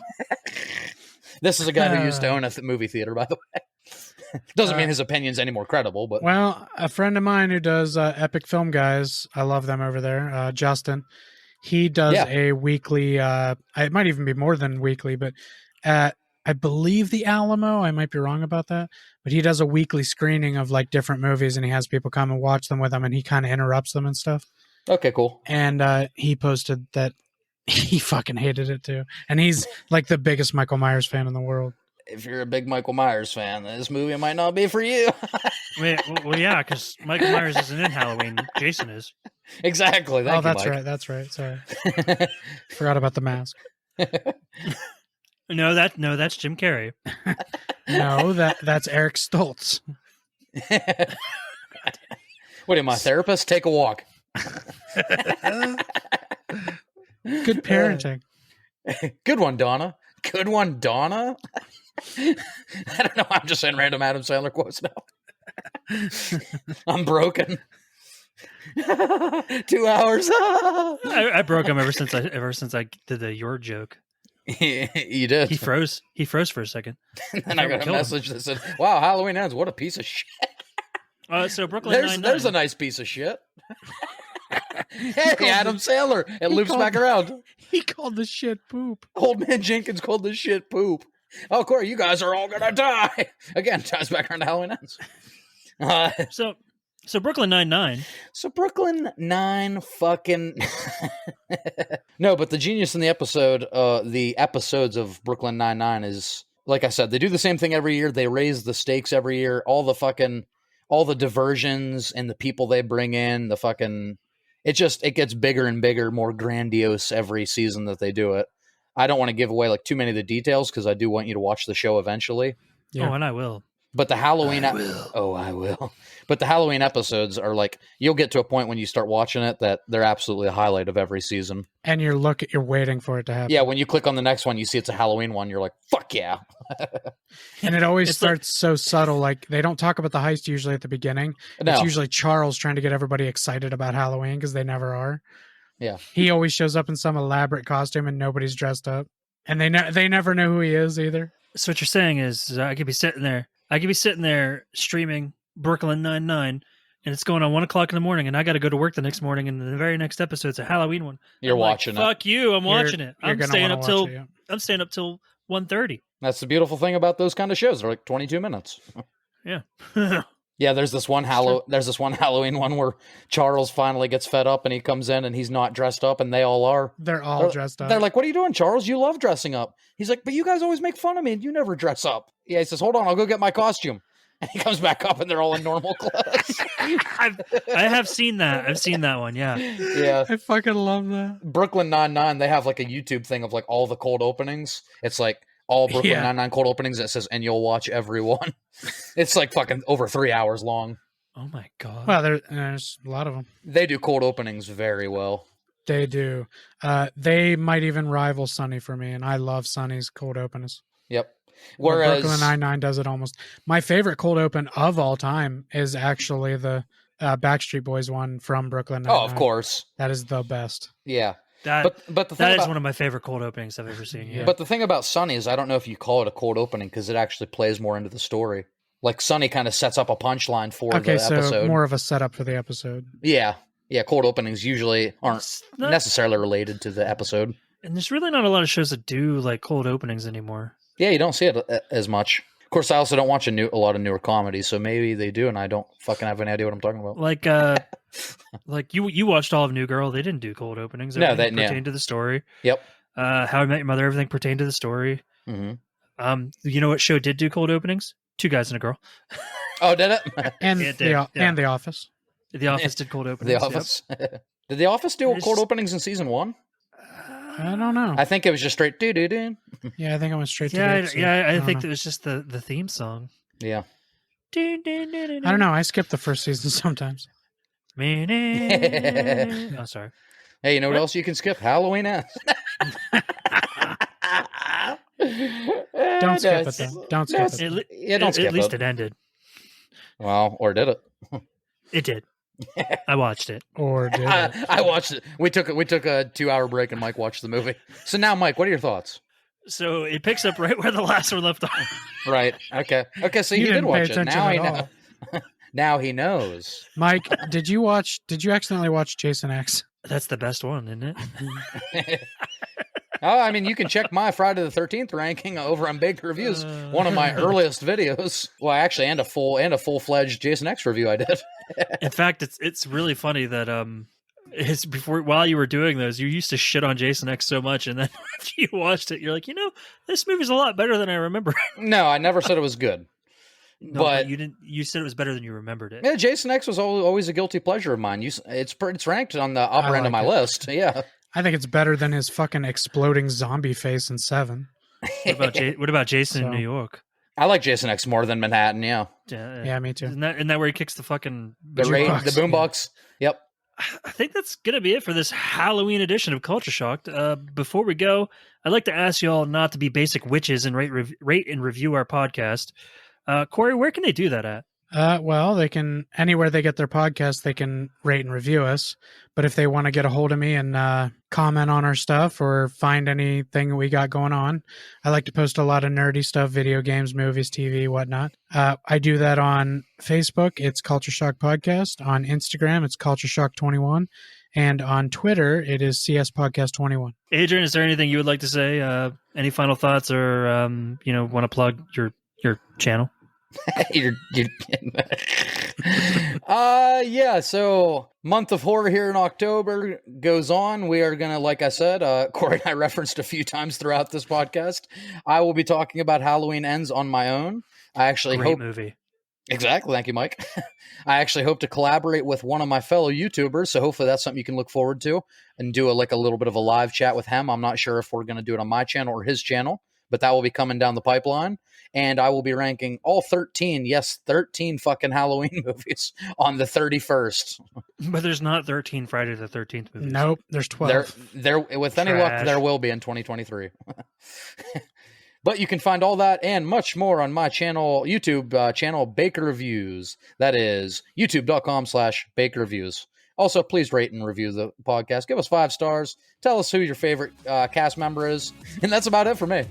This is a guy who used to own a movie theater, by the way. Doesn't mean his opinion's any more credible, but well, a friend of mine who does Epic Film Guys, I love them over there. Justin, he does a weekly. It might even be more than weekly, but at I believe the Alamo. I might be wrong about that, but he does a weekly screening of like different movies, and he has people come and watch them with him, and he kind of interrupts them and stuff. Okay, cool. And he posted that he fucking hated it too, and he's like the biggest Michael Myers fan in the world. If you're a big Michael Myers fan, this movie might not be for you. Well, yeah, because Michael Myers isn't in Halloween. Jason is. Exactly. Thank you, that's Mike. right. That's right. Sorry, forgot about the mask. No, that's Jim Carrey. No, that's Eric Stoltz. What am I, therapist? Take a walk. Good parenting. Good one, Donna. Good one, Donna. I don't know. I'm just saying random Adam Sandler quotes now. I'm broken. 2 hours. I broke him ever since I did the your joke. You did. He froze for a second. And I got a message that said, "Wow, Halloween ends. What a piece of shit." So Brooklyn there's a nice piece of shit. Hey, Adam Sandler. It loops back around. He called the shit poop. Old man Jenkins called the shit poop. Oh, Corey, you guys are all gonna die. Again, ties back around to Halloween ends. So Brooklyn Nine-Nine. So Brooklyn Nine fucking no, but the genius in the episodes of Brooklyn Nine-Nine is, like I said, they do the same thing every year. They raise the stakes every year. All the diversions and the people they bring in, it gets bigger and bigger, more grandiose every season that they do it. I don't want to give away like too many of the details because I do want you to watch the show eventually. Yeah. Oh, and I will. But the Halloween, I will. But the Halloween episodes are like, you'll get to a point when you start watching it that they're absolutely a highlight of every season. And you're waiting for it to happen. Yeah, when you click on the next one, you see it's a Halloween one. You're like, fuck yeah. And it always starts so subtle. Like they don't talk about the heist usually at the beginning. No. It's usually Charles trying to get everybody excited about Halloween because they never are. Yeah. He always shows up in some elaborate costume and nobody's dressed up. And they never know who he is either. So what you're saying is I could be sitting there streaming Brooklyn Nine-Nine, and it's going on 1 o'clock in the morning, and I got to go to work the next morning, and the very next episode's a Halloween one. You're watching it. Fuck you! I'm watching it. I'm staying up till 1:30. That's the beautiful thing about those kind of shows. They're like 22 minutes. Yeah. Yeah, there's this one Halloween one where Charles finally gets fed up and he comes in and he's not dressed up and they all are. They're all dressed up. They're like, "What are you doing, Charles? You love dressing up." He's like, "But you guys always make fun of me and you never dress up." Yeah, he says, "Hold on, I'll go get my costume." And he comes back up and they're all in normal clothes. I have seen that. I've seen that one, yeah. Yeah. I fucking love that. Brooklyn Nine-Nine, they have like a YouTube thing of like all the cold openings. It's like all Brooklyn Nine-Nine cold openings. It says, "And you'll watch every one." It's like fucking over 3 hours long. Oh my God. Well, there's a lot of them. They do cold openings very well. They do. They might even rival Sunny for me, and I love Sunny's cold openings. Yep. Whereas Brooklyn Nine-Nine does it almost. My favorite cold open of all time is actually the Backstreet Boys one from Brooklyn Oh, Nine-Nine. of course. That is the best. Yeah. But the thing that is about, one of my favorite cold openings I've ever seen. Yeah. But the thing about Sunny is I don't know if you call it a cold opening because it actually plays more into the story. Like Sunny kind of sets up a punchline for the episode. So more of a setup for the episode. Yeah. Yeah, cold openings usually aren't necessarily related to the episode. And there's really not a lot of shows that do like cold openings anymore. Yeah, you don't see it as much. Of course, I also don't watch a lot of newer comedies, so maybe they do, and I don't fucking have any idea what I'm talking about. Like, like you watched all of New Girl. They didn't do cold openings. Everything pertained to the story. Yep. How I Met Your Mother. Everything pertained to the story. Mm-hmm. You know what show did do cold openings? Two Guys and a Girl. Oh, did it? And The Office. The Office did cold openings. The Office. Yep. Did The Office do cold openings in season 1? I don't know. I think it was just straight do. Yeah, I think I went straight to I think it was just the theme song. Yeah. I don't know. I skip the first season sometimes. Oh, sorry. Hey, you know what else you can skip? Halloween Ends. Don't skip it, though. Don't skip it. Don't skip at least it. It ended. Well, or did it? It did. I watched it. Or did it? I watched it. We took a 2-hour break, and Mike watched the movie. So now, Mike, what are your thoughts? So it picks up right where the last one left off. Right. Okay. So you did watch it. Now I know. Now he knows. Mike, did you accidentally watch Jason X? That's the best one, isn't it? Oh, I mean, you can check my Friday the 13th ranking over on Baked Reviews, one of my earliest videos. Well, actually, and a full-fledged Jason X review I did. In fact, it's really funny that it's while you were doing those, you used to shit on Jason X so much, and then after you watched it, you're like, this movie's a lot better than I remember. No, I never said it was good. No, but you didn't. You said it was better than you remembered it. Yeah, Jason X was always a guilty pleasure of mine. It's ranked on the upper end of my list. Yeah. I think it's better than his fucking exploding zombie face in 7. What about Jason in New York? I like Jason X more than Manhattan. Yeah, me too. Uh, Isn't that where he kicks the fucking the boombox? Yep. I think that's gonna be it for this Halloween edition of Culture Shocked. Before we go, I'd like to ask you all not to be basic witches and rate and review our podcast. Corey, where can they do that at? Well, they can, anywhere they get their podcast, they can rate and review us. But if they want to get a hold of me and comment on our stuff or find anything we got going on, I like to post a lot of nerdy stuff, video games, movies, TV, whatnot. I do that on Facebook. It's Culture Shock Podcast. On Instagram, it's Culture Shock 21. And on Twitter, it is CS Podcast 21. Adrian, is there anything you would like to say? Any final thoughts or, want to plug your channel? So month of horror here in October goes on. We are gonna, like I said, Corey and I referenced a few times throughout this podcast, I will be talking about Halloween Ends on my own. I actually Great movie. Exactly. Thank you, Mike. I actually hope to collaborate with one of my fellow YouTubers, so hopefully that's something you can look forward to and do a little bit of a live chat with him. I'm not sure if we're going to do it on my channel or his channel, but that will be coming down the pipeline. And I will be ranking all 13 fucking Halloween movies on the 31st. But there's not 13 Friday the 13th movies. Nope, there's 12. There, with any luck, there will be in 2023. But you can find all that and much more on my channel, YouTube channel, Baker Reviews. That is youtube.com/Baker Reviews. Also, please rate and review the podcast. Give us 5 stars. Tell us who your favorite cast member is. And that's about it for me.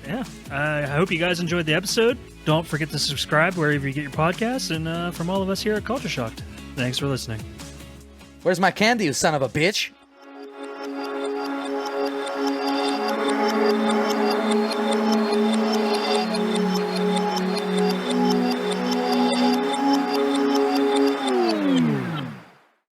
Yeah. I hope you guys enjoyed the episode. Don't forget to subscribe wherever you get your podcasts. And from all of us here at Culture Shocked, thanks for listening. Where's my candy, you son of a bitch?